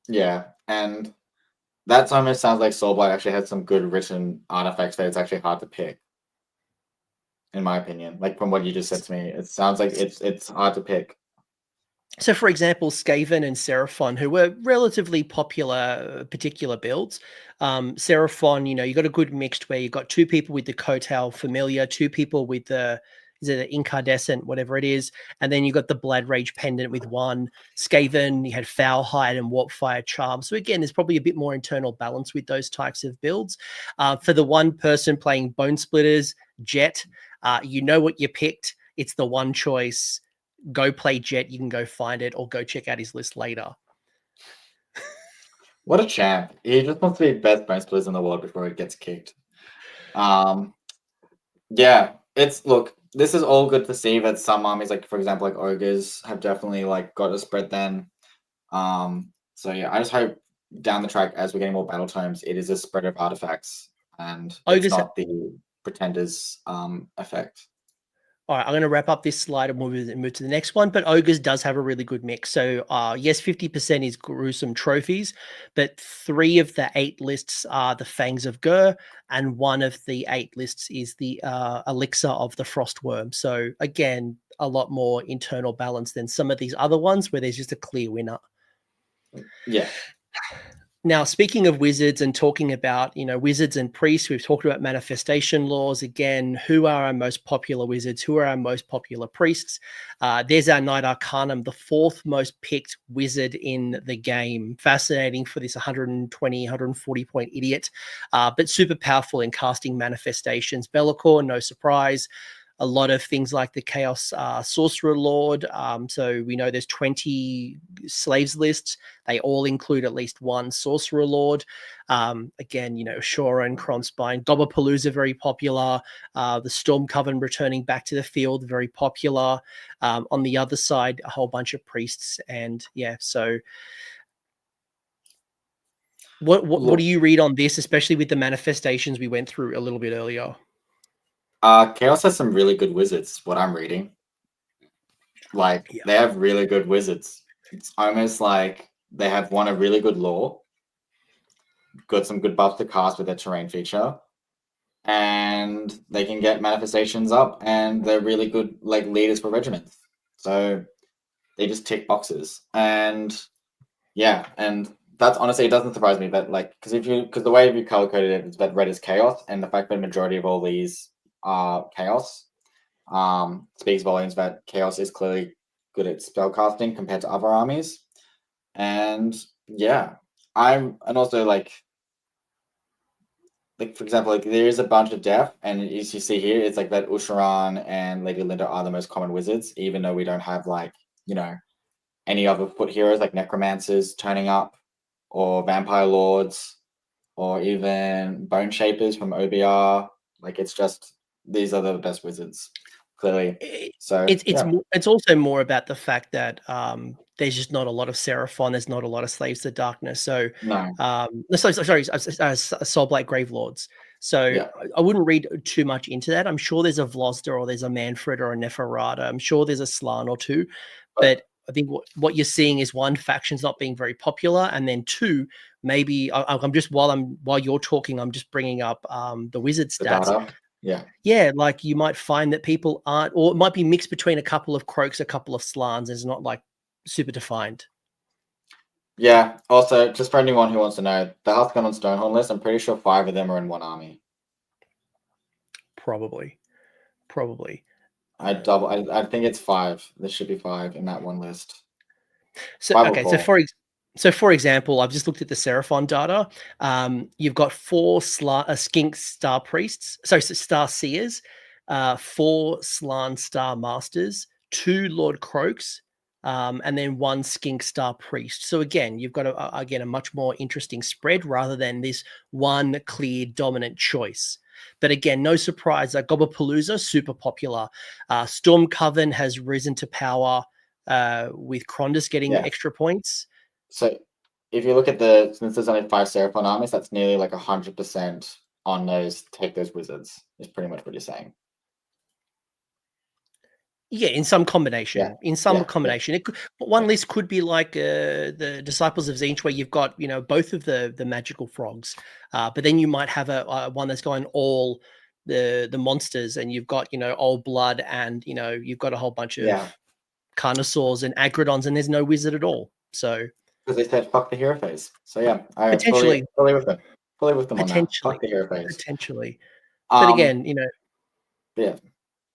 Yeah, and that almost sounds like Soulblight actually had some good written artifacts that it's actually hard to pick, in my opinion. Like from what you just said to me, it sounds like it's hard to pick. So, for example, Skaven and Seraphon, who were relatively popular particular builds, Seraphon, you got a good mixed where you got two people with the Kotal Familiar, two people with the Incandescent, whatever it is, and then you got the Blood Rage Pendant with one. Skaven, you had Foulhide and Warpfire Charm. So again, there's probably a bit more internal balance with those types of builds. For the one person playing Bone Splitters, Jet, you know what you picked. It's the one choice. Go play Jet. You can go find it or go check out his list later. What a champ. He just wants to be best Bone Splitters in the world before he gets kicked. Yeah, look, this is all good to see that some armies, like for example, like Ogres, have definitely like got a spread then. So yeah, I just hope down the track as we're getting more battle tomes, it is a spread of artifacts and it's not the Pretenders effect. All right, I'm going to wrap up this slide and move to the next one. But Ogres does have a really good mix. So yes, 50% is gruesome trophies, but 3 of the 8 lists are the Fangs of Gur, and 1 of the 8 lists is the Elixir of the Frostworm. So again, a lot more internal balance than some of these other ones where there's just a clear winner. Yeah. Now, speaking of wizards and talking about, wizards and priests, we've talked about manifestation laws. Again, who are our most popular wizards? Who are our most popular priests? There's our Knight Arcanum, the 4th most picked wizard in the game. Fascinating for this 120, 140 point idiot, but super powerful in casting manifestations. Be'lakor, no surprise. A lot of things like the Chaos Sorcerer Lord. So we know there's 20 slaves lists. They all include at least one Sorcerer Lord. Again, Shora and Kronspine. Gobapalooza, very popular. The Storm Coven returning back to the field, very popular. On the other side, a whole bunch of priests. And yeah, so what do you read on this, especially with the manifestations we went through a little bit earlier? Chaos has some really good wizards, what I'm reading. Like, they have really good wizards. It's almost like they have a really good lore, got some good buffs to cast with their terrain feature, and they can get manifestations up, and they're really good like leaders for regiments. So they just tick boxes, and yeah, and that's honestly, it doesn't surprise me that like because the way you color coded it is that red is chaos, and the fact that the majority of all these are chaos speaks volumes that chaos is clearly good at spellcasting compared to other armies. And yeah, and also like for example, like there is a bunch of death, and as you see here, it's like that Usharan and Lady Linda are the most common wizards, even though we don't have like, you know, any other foot heroes like necromancers turning up, or vampire lords, or even bone shapers from OBR. Like it's just these are the best wizards, clearly. So yeah, It's also more about the fact that there's just not a lot of Seraphon. There's not a lot of Slaves to Darkness. So no, sorry, Soulblight Grave Lords. So yeah, I wouldn't read too much into that. I'm sure there's a Vlosda or there's a Manfred or a Neferata. I'm sure there's a Slan or two, but but I think what you're seeing is one, faction's not being very popular, and then two, maybe I'm just while you're talking, I'm just bringing up the wizard the stats. data, yeah. Yeah, like you might find that people aren't, or it might be mixed between a couple of croaks, a couple of slans. It's not like super defined. Yeah. Also, just for anyone who wants to know, the Hearthstone on Stonehorn list, I'm pretty sure 5 of them are in one army. Probably. I think it's 5. There should be 5 in that one list. So 5 or okay, 4. so for example, I've just looked at the Seraphon data. You've got 4 skink star priests, sorry, star seers, 4 slan star masters, 2 Lord Croaks, and then 1 skink star priest. So again, you've got again a much more interesting spread rather than this one clear dominant choice. But again, no surprise that Gobapalooza super popular. Storm Coven has risen to power with Krondus getting Yeah. extra points. So if you look at since there's only 5 Seraphon armies, that's nearly like 100% on take those wizards, is pretty much what you're saying. Yeah, in some combination. Yeah. In some Yeah. combination. It could, one list could be like the Disciples of Tzeentch, where you've got, you know, both of the magical frogs. But then you might have a one that's going all the monsters, and you've got, you know, old blood, and, you know, you've got a whole bunch of Yeah. Carnosaurs and Agrodons, and there's no wizard at all. So Because they said fuck the hero phase. So yeah, I am potentially, fully with them. Fully with them on that. Fuck potentially, the hero phase. potentially. But Um again, you know, yeah.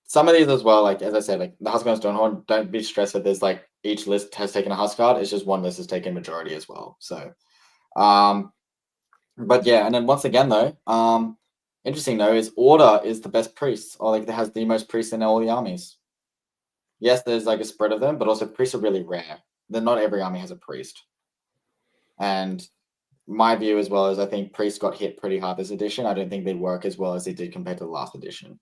Some of these as well, like as I said, like the Huskar and Stonehorn, don't be stressed that there's like each list has taken a Huskard. It's just one list has taken majority as well. So but yeah, and then once again though, interesting though is Order is the best priests, or like it has the most priests in all the armies. Yes, there's like a spread of them, but also priests are really rare. Then not every army has a priest. And my view as well is I think priests got hit pretty hard this edition. I don't think they work as well as they did compared to the last edition.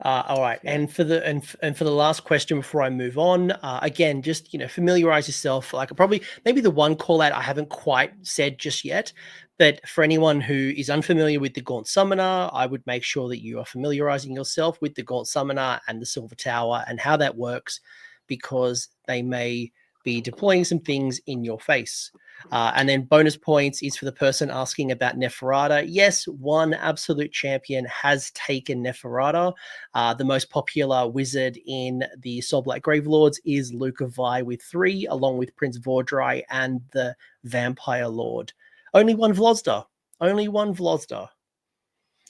all right, Yeah. and for the last question before I move on, again, just, you know, familiarize yourself. Like probably maybe the one call out I haven't quite said just yet, but for anyone who is unfamiliar with the Gaunt Summoner, I would make sure that you are familiarizing yourself with the Gaunt Summoner and the Silver Tower and how that works, because they may be deploying some things in your face. And then bonus points is for the person asking about Neferata. Yes, one absolute champion has taken Neferata. The most popular wizard in the Soulblight Gravelords is Luca Vi with 3, along with Prince Vordry and the Vampire Lord. Only one Vlosda. Only one Vlosda.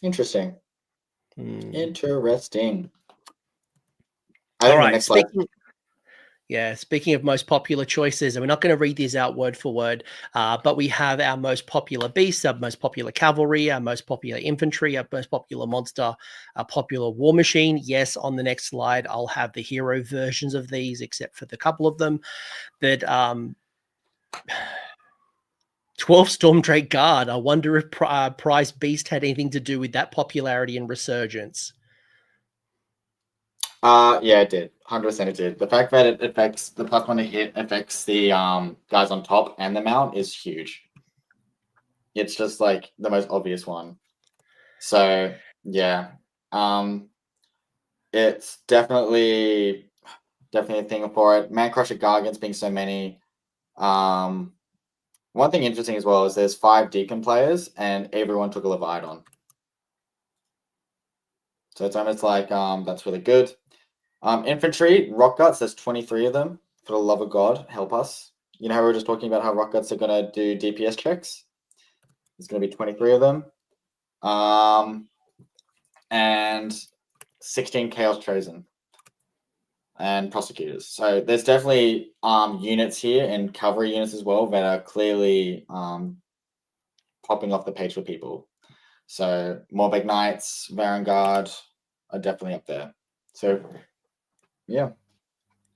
Interesting. Interesting. I All think the right. next slide. Speaking of most popular choices, and we're not going to read these out word for word, but we have our most popular beasts, our most popular cavalry, our most popular infantry, our most popular monster, our popular war machine. Yes, on the next slide, I'll have the hero versions of these, except for the couple of them. But 12 Stormdrake Guard. I wonder if Prize Beast had anything to do with that popularity and resurgence. Yeah, it did. 100% it did. The fact that it affects the +1 to hit affects the guys on top and the mount is huge. It's just like the most obvious one. So yeah. It's definitely a thing for it. Man Crusher Gargants being so many. One thing interesting as well is there's 5 Deacon players, and everyone took a Leviathan. So it's almost like that's really good. Infantry, Rock Guts, there's 23 of them. For the love of God, help us. You know how we were just talking about how Rock Guts are going to do DPS checks? There's going to be 23 of them. And 16 Chaos Chosen and Prosecutors. So there's definitely units here and cavalry units as well that are clearly popping off the page for people. So Morbeck Knights, Vanguard are definitely up there. So yeah.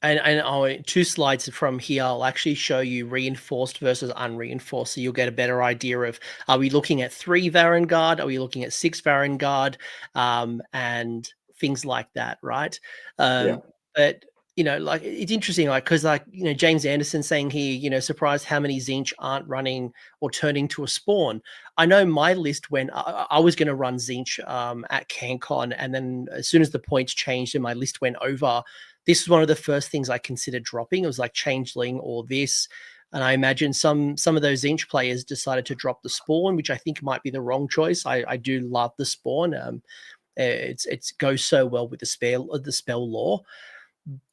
And 2 slides from here, I'll actually show you reinforced versus unreinforced, so you'll get a better idea of, are we looking at 3 Varangard? Are we looking at 6 Varangard? And things like that, right? Yeah. But, you know, like, it's interesting, like, because, like, you know, James Anderson saying here, you know, surprised how many Zinch aren't running or turning to a spawn. I know my list when I was going to run Zinch at CanCon, and then as soon as the points changed and my list went over, this was one of the first things I considered dropping. It was like Changeling or this. And I imagine some of those Inch players decided to drop the Spawn, which I think might be the wrong choice. I do love the Spawn. It's goes so well with the spell lore.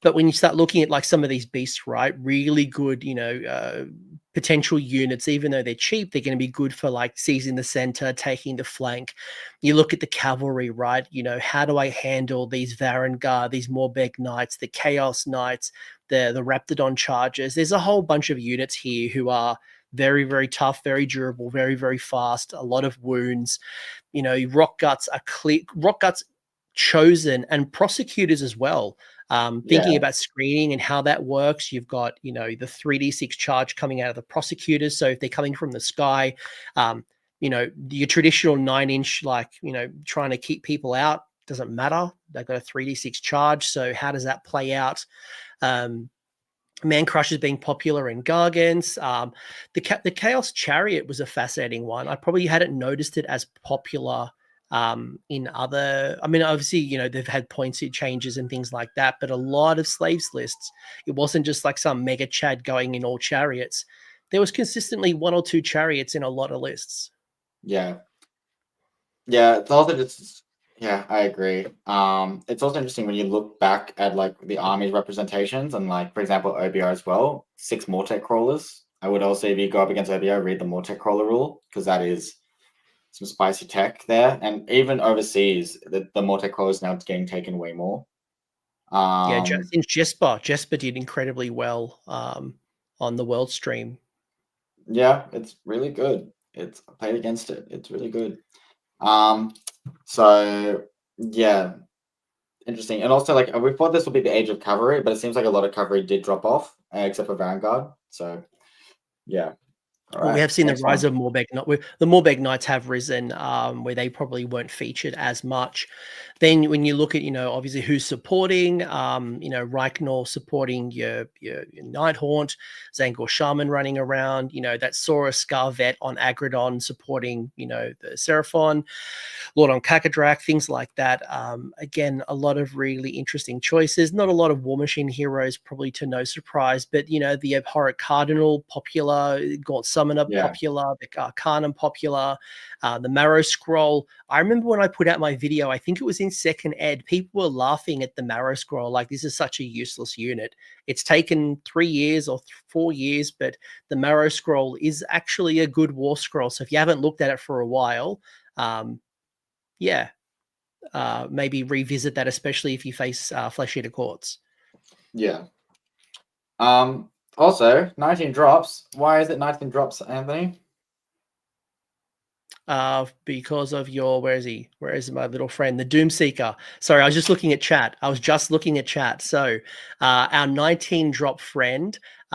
But when you start looking at like some of these beasts, right, really good, you know, potential units, even though they're cheap, they're going to be good for like seizing the center, taking the flank. You look at the cavalry, right? You know, how do I handle these Varangard, these Morbeck Knights, the Chaos Knights, the Raptidon Chargers? There's a whole bunch of units here who are very, very tough, very durable, very, very fast, a lot of wounds. You know, Rock Guts are clear, Rock Guts chosen, and Prosecutors as well. Thinking about screening and how that works, you've got, you know, the 3d6 charge coming out of the Prosecutors. So if they're coming from the sky, you know, your traditional 9-inch, like, you know, trying to keep people out doesn't matter. They've got a 3d6 charge. So how does that play out? Man Crushers being popular in Gargants. The Chaos Chariot was a fascinating one. I probably hadn't noticed it as popular in other. I mean, obviously, you know, they've had points changes and things like that, but a lot of slaves lists, it wasn't just like some mega chad going in all chariots. There was consistently 1 or 2 chariots in a lot of lists. Yeah. It's also just I agree. It's also interesting when you look back at like the army's representations and like for example OBR as well, 6 Mortec crawlers. I would also, if you go up against OBR, read the Mortec crawler rule because that is some spicy tech there. And even overseas, the Mortec crawlers now getting taken way more. Since Jesper did incredibly well on the world stream. Yeah, it's really good. It's played against it. It's really good. So yeah, interesting. And also, like, we thought this would be the age of cavalry, but it seems like a lot of cavalry did drop off, except for Vanguard. So yeah. All Well, we right. have seen the Next rise one. of Morbeck. The Morbeck Knights have risen, where they probably weren't featured as much. Then, when you look at, you know, obviously who's supporting, you know, Reichnor supporting your Nighthaunt, Zangor Shaman running around, you know, that Sora Scarvet on Agradon supporting, you know, the Seraphon, Lord on Kakadrak, things like that. Again, a lot of really interesting choices. Not a lot of War Machine heroes, probably to no surprise, but, you know, the Abhorrent Cardinal popular, Gaunt Summoner popular, the Arcanum popular, the Marrow Scroll. I remember when I put out my video, I think it was in second ed, people were laughing at the Marrow Scroll like this is such a useless unit. It's taken 3 years or 4 years, but the Marrow Scroll is actually a good war scroll. So if you haven't looked at it for a while, maybe revisit that, especially if you face Flesh Eater Courts. Yeah. Also, 19 drops. Why is it 19 drops, Anthony? Because of your, where is my little friend, the Doomseeker? Sorry, I was just looking at chat. So our 19 drop friend is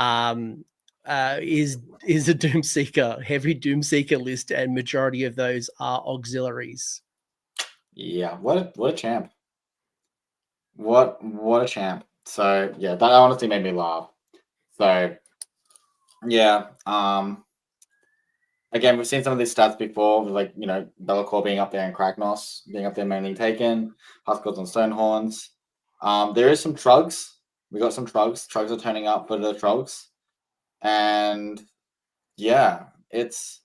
a Doomseeker, heavy Doomseeker list, and majority of those are auxiliaries. Yeah, what a champ. What a champ. So yeah, that honestly made me laugh. So yeah, again, we've seen some of these stats before, with like, you know, Bellacore being up there and Kragnos being up there mainly taken, Huskers and Stonehorns. There is some Trugs. We got some Trugs. Trugs are turning up for the Trugs. And Yeah, it's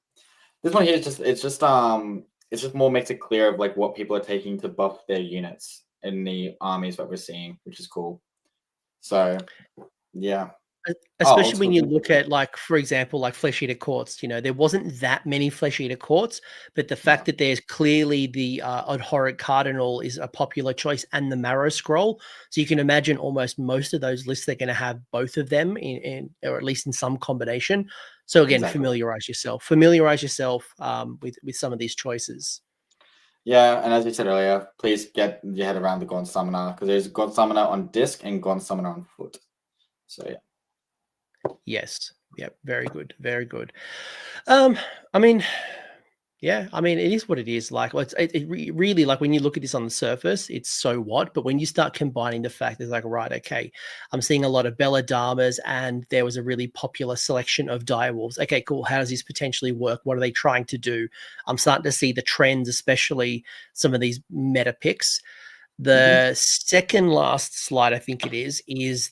this one here is just it's just more makes it clear of like what people are taking to buff their units in the armies that we're seeing, which is cool. So yeah. Oh, Especially when also you look at, like, for example, like Flesh Eater Courts, there wasn't that many Flesh Eater Courts, but the yeah, fact that there's clearly the Odhoric Cardinal is a popular choice and the Marrow Scroll. So you can imagine almost most of those lists, they're going to have both of them or at least in some combination. So again, exactly. familiarize yourself with some of these choices. Yeah, and as you said earlier, please get your head around the Gaunt Summoner because there's Gaunt Summoner on disc and Gaunt Summoner on foot. So yeah. Yes. Yep. Very good. Very good. Um, I mean, yeah, I mean, it is what it is. Like, well, really, like, when you look at this on the surface, it's so what. But when you start combining the fact, it's like, right, okay, I'm seeing a lot of Belladammas, and there was a really popular selection of direwolves. Okay, cool. How does this potentially work? What are they trying to do? I'm starting to see the trends, especially some of these meta picks. Mhm. The second last slide, I think it is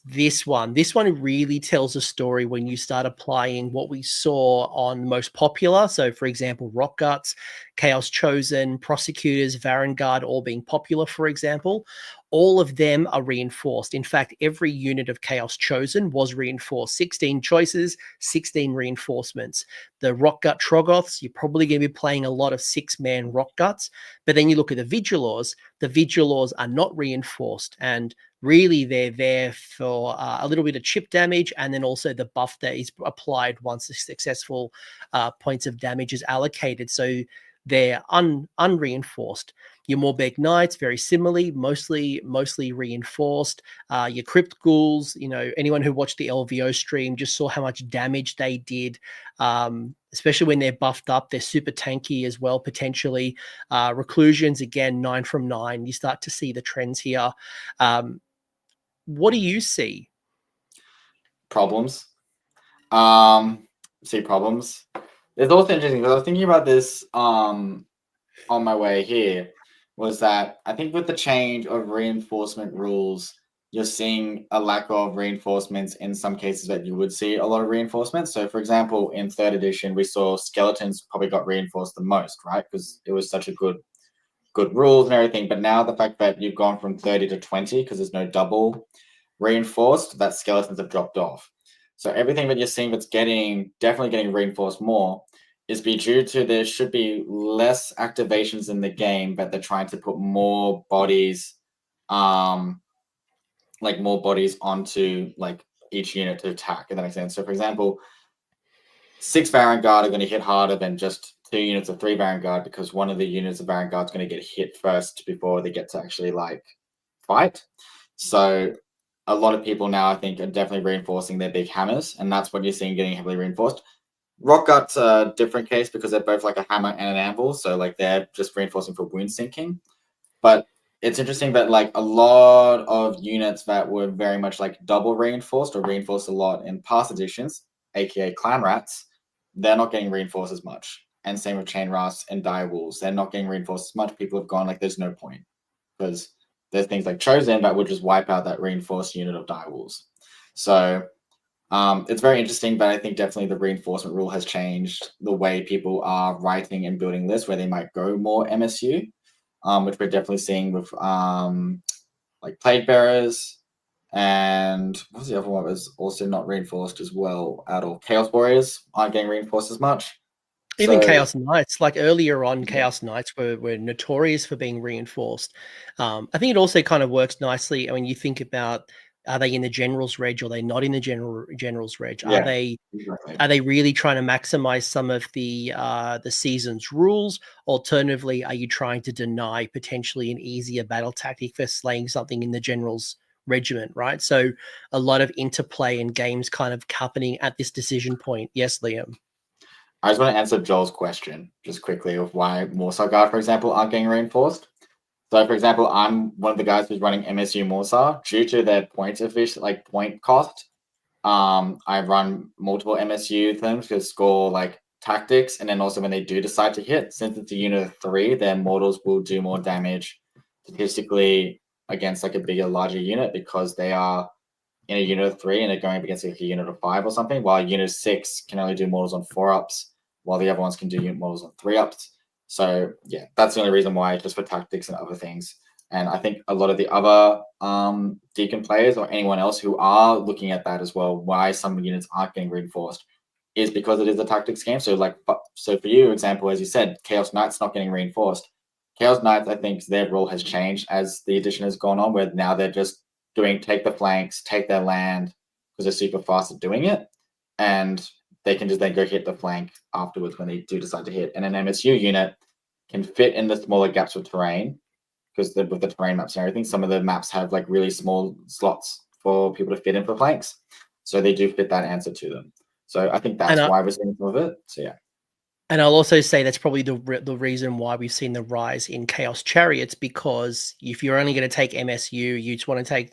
this one. This one really tells a story when you start applying what we saw on most popular. So, for example, Rock Guts, Chaos Chosen, Prosecutors, Varangard, all being popular, for example. All of them are reinforced. In fact, every unit of Chaos Chosen was reinforced. 16 choices, 16 reinforcements. The Rock Gut Troggoths, you're probably going to be playing a lot of 6-man Rock Guts. But then you look at the Vigilors are not reinforced, and really they're there for a little bit of chip damage, and then also the buff that is applied once the successful points of damage is allocated. So they're unreinforced. Your Morbeck Knights, very similarly, mostly reinforced. Your Crypt Ghouls, anyone who watched the LVO stream just saw how much damage they did. Especially when they're buffed up, they're super tanky as well, potentially. Reclusions, again, 9 from 9. You start to see the trends here. What do you see? Problems. See problems. It's also interesting because I was thinking about this on my way here was that I think with the change of reinforcement rules, you're seeing a lack of reinforcements in some cases that you would see a lot of reinforcements. So, for example, in third edition, we saw skeletons probably got reinforced the most, right? Because it was such a good rules and everything. But now the fact that you've gone from 30 to 20 because there's no double reinforced, that skeletons have dropped off. So everything that you're seeing that's definitely getting reinforced more is be due to there should be less activations in the game, but they're trying to put more bodies, like more bodies onto like each unit to attack. If that makes sense. So for example, 6 Vanguard are going to hit harder than just 2 units of 3 Vanguard because one of the units of Vanguard is going to get hit first before they get to actually like fight. So a lot of people now, I think, are definitely reinforcing their big hammers, and that's what you're seeing getting heavily reinforced. Rock Gut's a different case because they're both like a hammer and an anvil, so like they're just reinforcing for wound sinking. But it's interesting that like a lot of units that were very much like double reinforced or reinforced a lot in past editions, aka clan rats, they're not getting reinforced as much. And same with chain rats and dire wolves, they're not getting reinforced as much. People have gone like, there's no point because there's things like chosen that would just wipe out that reinforced unit of dire wolves. So it's very interesting, but I think definitely the reinforcement rule has changed the way people are writing and building lists, where they might go more MSU, which we're definitely seeing with like Plague Bearers, and what's the other one that was also not reinforced as well at all? Chaos Warriors aren't getting reinforced as much. Even So Chaos Knights, like earlier on, yeah, Chaos Knights were notorious for being reinforced. I think it also kind of works nicely. I mean, you think about, are they in the General's Reg or are they not in the General's Reg? Are yeah, they exactly. are they really trying to maximize some of the season's rules? Alternatively, are you trying to deny potentially an easier battle tactic for slaying something in the General's regiment, right? So a lot of interplay and games kind of happening at this decision point. Yes, Liam. I just want to answer Joel's question just quickly of why Warsaw Guard, for example, aren't getting reinforced. So, for example, I'm one of the guys who's running MSU Warsaw due to their point like point cost. I run multiple MSU things to score like tactics, and then also when they do decide to hit, since it's a unit of 3, their mortals will do more damage statistically against like a bigger, larger unit because they are in a unit of 3 and they're going up against like a unit of 5 or something, while unit of 6 can only do models on 4-ups, while the other ones can do unit models on 3-ups. So yeah, that's the only reason why, just for tactics and other things. And I think a lot of the other Deacon players or anyone else who are looking at that as well, why some units aren't getting reinforced, is because it is a tactics game. So like, so for you, example, as you said, Chaos Knight's not getting reinforced. Chaos Knights, I think their role has changed as the edition has gone on, where now they're just doing take the flanks, take their land, because they're super fast at doing it. And they can just then go hit the flank afterwards when they do decide to hit. And an MSU unit can fit in the smaller gaps of terrain, because with the terrain maps and everything, some of the maps have like really small slots for people to fit in for flanks. So they do fit that answer to them. So I think that's why we're seeing some of it. So yeah. And I'll also say that's probably the reason why we've seen the rise in Chaos Chariots, because if you're only going to take MSU, you just want to take,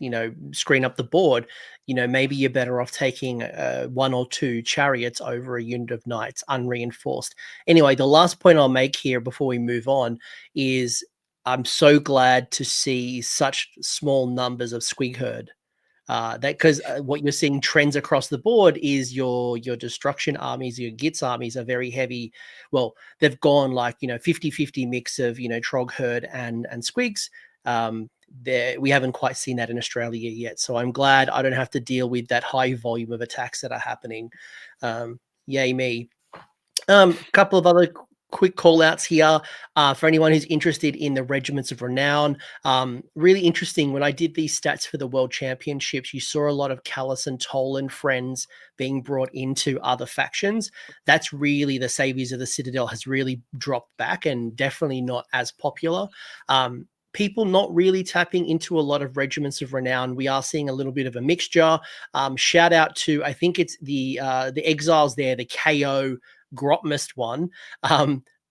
screen up the board, maybe you're better off taking 1 or 2 chariots over a unit of knights unreinforced. Anyway, the last point I'll make here before we move on is I'm so glad to see such small numbers of Squig Herd. Because what you're seeing trends across the board is your destruction armies, your Gits armies are very heavy. Well, they've gone like 50-50 mix of Trog Herd and Squigs. We haven't quite seen that in Australia yet, so I'm glad I don't have to deal with that high volume of attacks that are happening. Yay me. A couple of other quick call outs here for anyone who's interested in the Regiments of Renown. Really interesting. When I did these stats for the World Championships, you saw a lot of Callus and Tolan friends being brought into other factions. That's really the Saviors of the Citadel has really dropped back and definitely not as popular. People not really tapping into a lot of Regiments of Renown. We are seeing a little bit of a mixture. Shout out to, I think it's the Exiles there, the KO Grotmist one.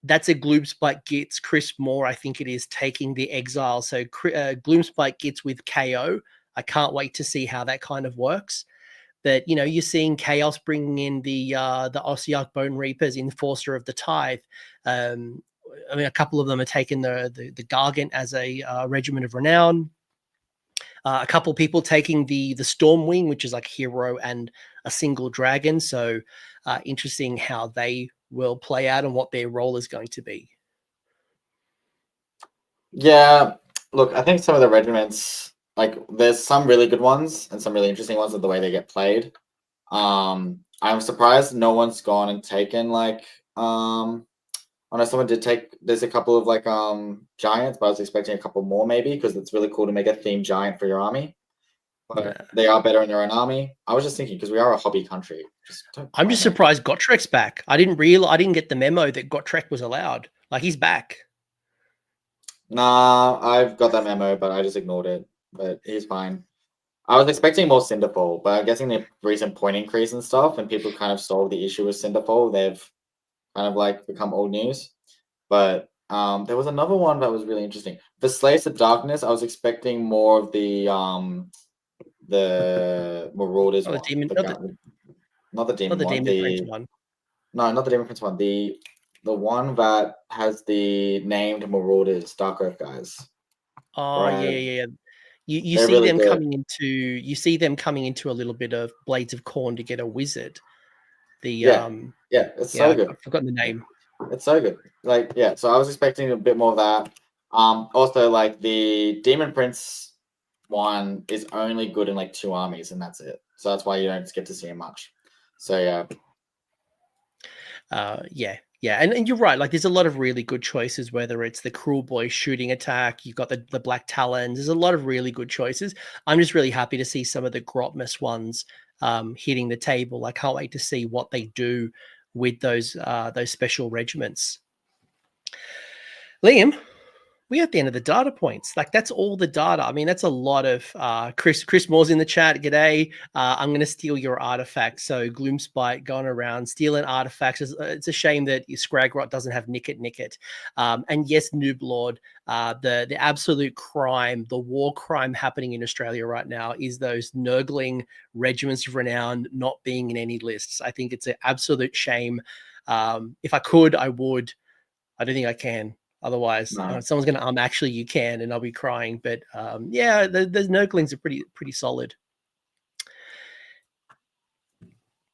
That's a Gloomspike Gits. Chris Moore, I think it is, taking the Exile. So Gloomspike Gits with KO. I can't wait to see how that kind of works. But you're seeing Chaos bringing in the Ossiarch Bone Reapers, Enforcer of the Tithe. A couple of them are taking the Gargant as a Regiment of Renown. A couple people taking the Stormwing, which is like hero and a single dragon. So interesting how they will play out and what their role is going to be. Yeah, look, I think some of the regiments, like there's some really good ones and some really interesting ones of the way they get played. I'm surprised no one's gone and taken like I know someone did take, there's a couple of like giants, but I was expecting a couple more maybe, because it's really cool to make a themed giant for your army. But they are better in their own army. I was just thinking, because we are a hobby country. I'm just surprised Gottrek's back. I didn't get the memo that Gottrek was allowed. Like, he's back. Nah, I've got that memo, but I just ignored it. But he's fine. I was expecting more Cinderfall, but I'm guessing the recent point increase and stuff, and people kind of solved the issue with Cinderfall. They've kind of like become old news. But there was another one that was really interesting. The Slaves of Darkness, I was expecting more of the Marauders one. Not the Demon Prince one. No, not the Demon Prince one. The one that has the named Marauders, Dark Earth guys. Oh, right. Yeah. You see really them good. coming into a little bit of Blades of Corn to get a wizard. It's so good. I've forgotten the name. It's so good. Like, yeah, so I was expecting a bit more of that. Also, like the Demon Prince one is only good in like 2 armies, and that's it. So that's why you don't get to see him much. So yeah. And you're right. Like, there's a lot of really good choices, whether it's the Cruel Boy shooting attack, you've got the Black Talons. There's a lot of really good choices. I'm just really happy to see some of the Grotmus ones hitting the table. I can't wait to see what they do with those special regiments. Liam, we're at the end of the data points. Like, that's all the data. I mean, that's a lot of Chris Moore's in the chat. G'day. I'm going to steal your artifacts. So Gloomspite going around stealing artifacts. It's a shame that Scragrot doesn't have Nick it. And yes, Noob Lord, the absolute crime, the war crime happening in Australia right now is those Nurgling Regiments of Renown not being in any lists. I think it's an absolute shame. If I could, I would. I don't think I can. Otherwise, someone's going to actually you can, and I'll be crying. But those Nurglings are pretty solid.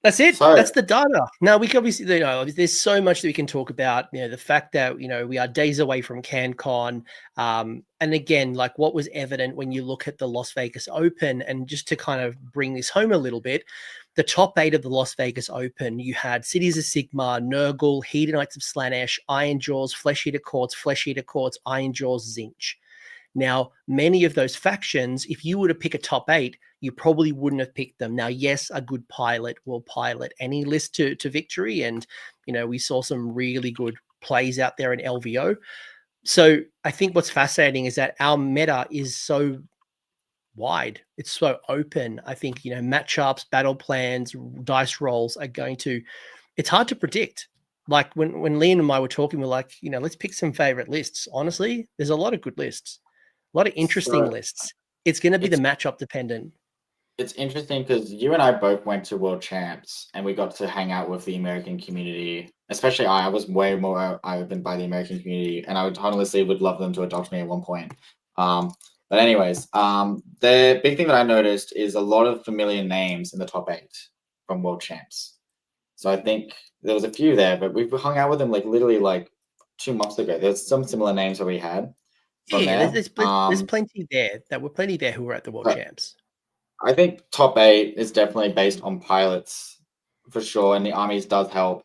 That's it. So That's the data. Now we can obviously, there's so much that we can talk about. The fact that we are days away from CanCon, and again, like what was evident when you look at the Las Vegas Open, and just to kind of bring this home a little bit, the top 8 of the Las Vegas Open, you had Cities of Sigmar, Nurgle, Hedonites of Slaanesh, Ironjawz, Flesh Eater Courts, Ironjawz, Zinch. Now, many of those factions, if you were to pick a top 8, you probably wouldn't have picked them. Now, yes, a good pilot will pilot any list to victory. And, we saw some really good plays out there in LVO. So I think what's fascinating is that our meta is so wide. It's so open. I think, matchups, battle plans, dice rolls are going to, it's hard to predict. Like when Liam and I were talking, we're like, let's pick some favorite lists. Honestly, there's a lot of good lists. A lot of interesting so lists. It's going to be the it's matchup dependent. it's interesting because you and I both went to World Champs and we got to hang out with the American community. Especially I was way more opened by the American community, and I would honestly would love them to adopt me at one point. But anyways, the big thing that I noticed is a lot of familiar names in the top 8 from World Champs. So I think there was a few there, but we hung out with them like literally like 2 months ago. There's some similar names that we had from Yeah, there. there's plenty there. That were plenty there who were at the World But Champs. I think top 8 is definitely based on pilots for sure, and the armies does help.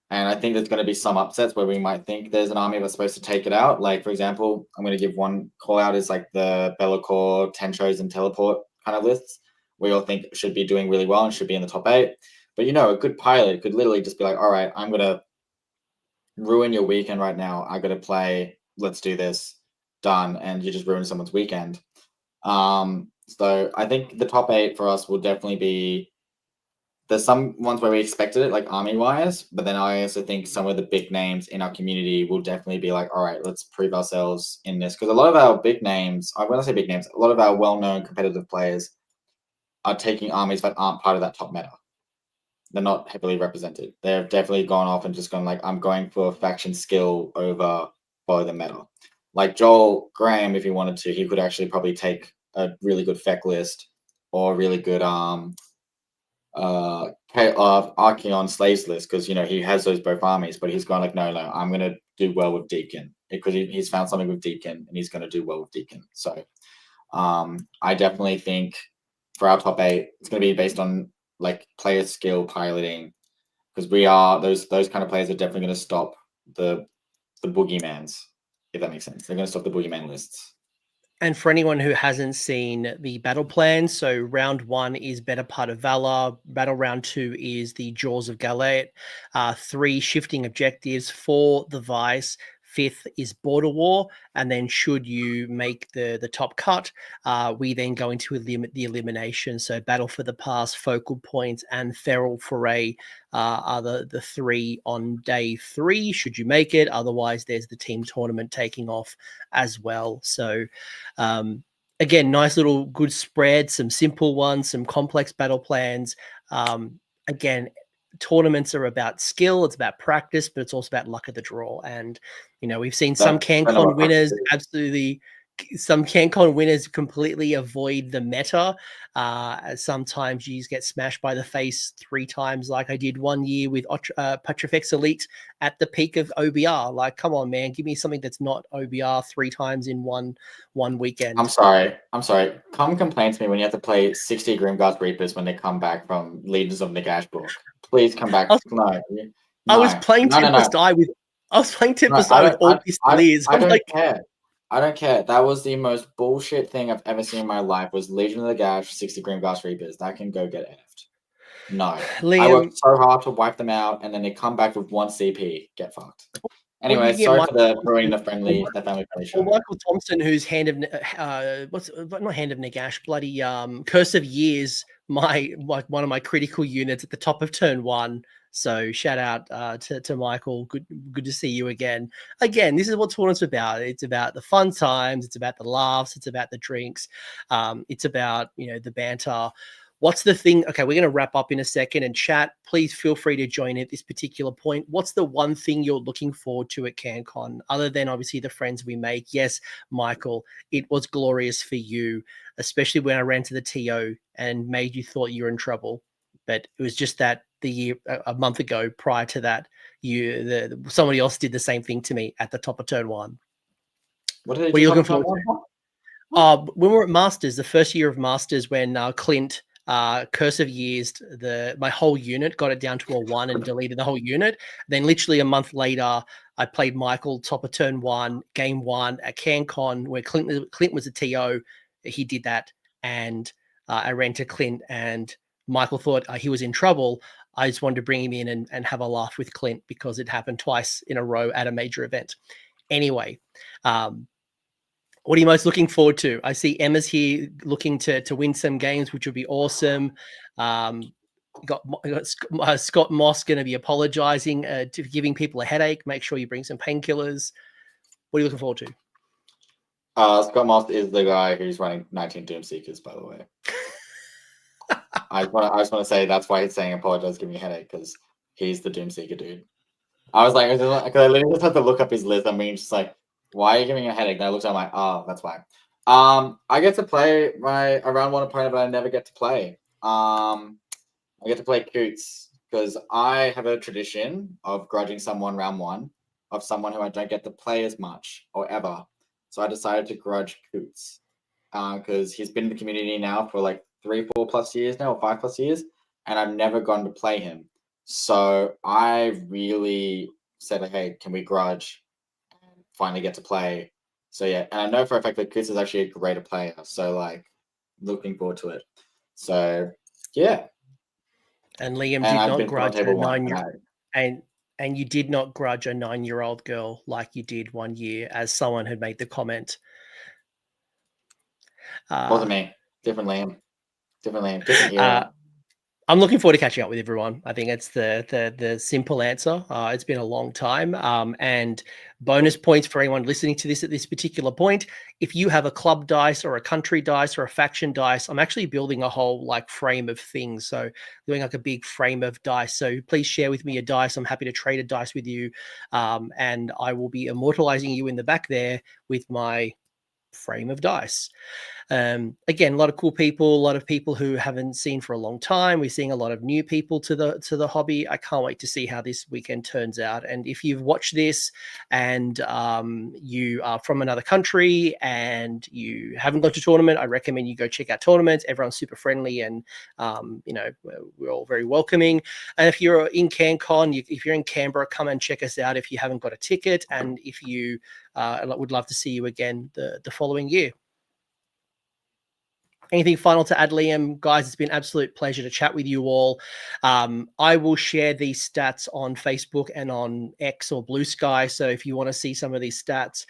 And I think there's going to be some upsets where we might think there's an army that's supposed to take it out. Like, for example, I'm going to give one call out is like the Be'lakor, Tenchos, and Teleport kind of lists. We all think should be doing really well and should be in the top 8. But a good pilot could literally just be like, all right, I'm going to ruin your weekend right now. I got to play. Let's do this. Done. And you just ruin someone's weekend. So I think the top 8 for us will definitely be. There's some ones where we expected it, like army wise, but then I also think some of the big names in our community will definitely be like, all right, let's prove ourselves in this. Because a lot of our big names, when I say big names, a lot of our well-known competitive players are taking armies that aren't part of that top meta. They're not heavily represented. They've definitely gone off and just gone like, I'm going for faction skill over follow the meta. Like Joel Graham, if he wanted to, he could actually probably take a really good feck list or a really good Archeon slaves list, because he has those both armies, but he's gone like, no, I'm gonna do well with Deacon because he's found something with Deacon and he's gonna do well with Deacon. So I definitely think for our top 8, it's gonna be based on like player skill piloting, because we are those kind of players are definitely gonna stop the boogeymans, if that makes sense. They're gonna stop the boogeyman lists. And for anyone who hasn't seen the battle plan, so round 1 is Better Part of Valor. Battle round 2 is the Jaws of Galet. 3 shifting objectives. 4 the Vice. 5th is Border War, and then should you make the top cut, we then go into the elimination. So Battle for the Pass, Focal Points, and Feral Foray are the 3 on day 3, should you make it. Otherwise, there's the team tournament taking off as well. So again, nice little good spread, some simple ones, some complex battle plans. Again, tournaments are about skill, it's about practice, but it's also about luck of the draw. And we've seen some CanCon winners completely avoid the meta. As sometimes you just get smashed by the face 3 times, like I did one year with Petrifex Elite at the peak of OBR. Like, come on, man, give me something that's not OBR 3 times in one weekend. I'm sorry. Come complain to me when you have to play 60 Grimgard Reapers when they come back from Leaders of Nagash book. Please come back. I was playing Tempest Eye with all these clears. I don't care. I don't care. That was the most bullshit thing I've ever seen in my life. Was Legion of the Gash 60 Grimgast Reapers. That can go get effed. No. Liam, I worked so hard to wipe them out, and then they come back with 1 CP. Get fucked. Anyway, sorry for the ruining the family friendly show. Michael Thompson, who's Hand of not Hand of Nagash, bloody Curse of Years, one of my critical units at the top of turn 1. So shout out to Michael. Good to see you again. Again, this is what tournaments are about. It's about the fun times. It's about the laughs. It's about the drinks. It's about the banter. What's the thing? Okay, we're going to wrap up in a second, and chat, please feel free to join at this particular point. What's the one thing you're looking forward to at CanCon, other than obviously the friends we make? Yes, Michael, it was glorious for you, especially when I ran to the TO and made you thought you were in trouble. But it was just that the year a month ago. Prior to that, somebody else did the same thing to me at the top of turn 1. What are you looking forward to? When we were at Masters, the first year of Masters, when Clint Curse of Years, my whole unit, got it down to a 1 and deleted the whole unit. Then literally a month later, I played Michael top of turn 1, game 1 at CanCon, where Clint was a TO. He did that, and I ran to Clint, and Michael thought he was in trouble. I just wanted to bring him in and have a laugh with Clint because it happened twice in a row at a major event. Anyway, what are you most looking forward to? I see Emma's here looking to win some games, which would be awesome. Got Scott Moss going to be apologizing to giving people a headache. Make sure you bring some painkillers. What are you looking forward to? Scott Moss is the guy who's running 19 Doomseekers, by the way. I just want to say that's why he's saying apologize, give me a headache, because he's the Doomseeker dude. I was like, because I literally just had to look up his list. I mean, just like, why are you giving me a headache? And I looked at it, I'm like, oh, that's why. I get to play my round 1 opponent, but I never get to play. I get to play Coots because I have a tradition of grudging someone round 1 of someone who I don't get to play as much or ever. So I decided to grudge Coots because he's been in the community now for like 3-4 plus years now, or 5 plus years, and I've never gone to play him. So I really said, hey, can we grudge and finally get to play? So yeah, and I know for a fact that Chris is actually a greater player. So like, looking forward to it. So yeah. And Liam did not grudge a 9-year-old, and you did not grudge a 9-year-old girl like you did one year, as someone had made the comment. Wasn't me. Different Liam. Different hero. I'm looking forward to catching up with everyone. I think it's the simple answer. It's been a long time. And bonus points for anyone listening to this at this particular point. If you have a club dice or a country dice or a faction dice, I'm actually building a whole like frame of things. So doing like a big frame of dice. So please share with me a dice. I'm happy to trade a dice with you. And I will be immortalizing you in the back there with my frame of dice. Again, a lot of cool people, a lot of people who haven't seen for a long time. We're seeing a lot of new people to the hobby. I can't wait to see how this weekend turns out. And if you've watched this and you are from another country and you haven't gone to tournament, I recommend you go check out tournaments. Everyone's super friendly and we're all very welcoming. And if you're in CanCon, if you're in Canberra, come and check us out if you haven't got a ticket. And if you would love to see you again the following year. Anything final to add, Liam? Guys, it's been an absolute pleasure to chat with you all. I will share these stats on Facebook and on X or Blue Sky. So if you want to see some of these stats,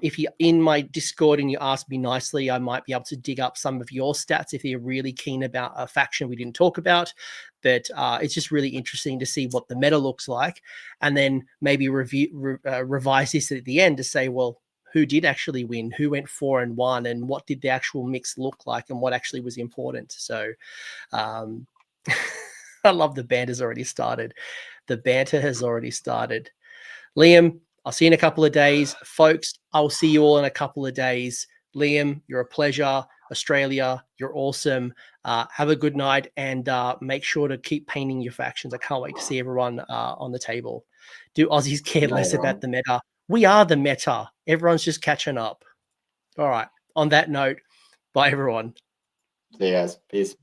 if you're in my Discord and you ask me nicely, I might be able to dig up some of your stats if you're really keen about a faction we didn't talk about. But it's just really interesting to see what the meta looks like, and then maybe revise this at the end to say, well, who did actually win, who went 4-1, and what did the actual mix look like, and what actually was important. So I love the banter has already started. The banter has already started. Liam, I'll see you in a couple of days. Folks, I'll see you all in a couple of days. Liam, you're a pleasure. Australia, you're awesome. Have a good night, and make sure to keep painting your factions. I can't wait to see everyone on the table. Do Aussies care less about the meta? We are the meta. Everyone's just catching up. All right. On that note, bye, everyone. See you guys. Peace.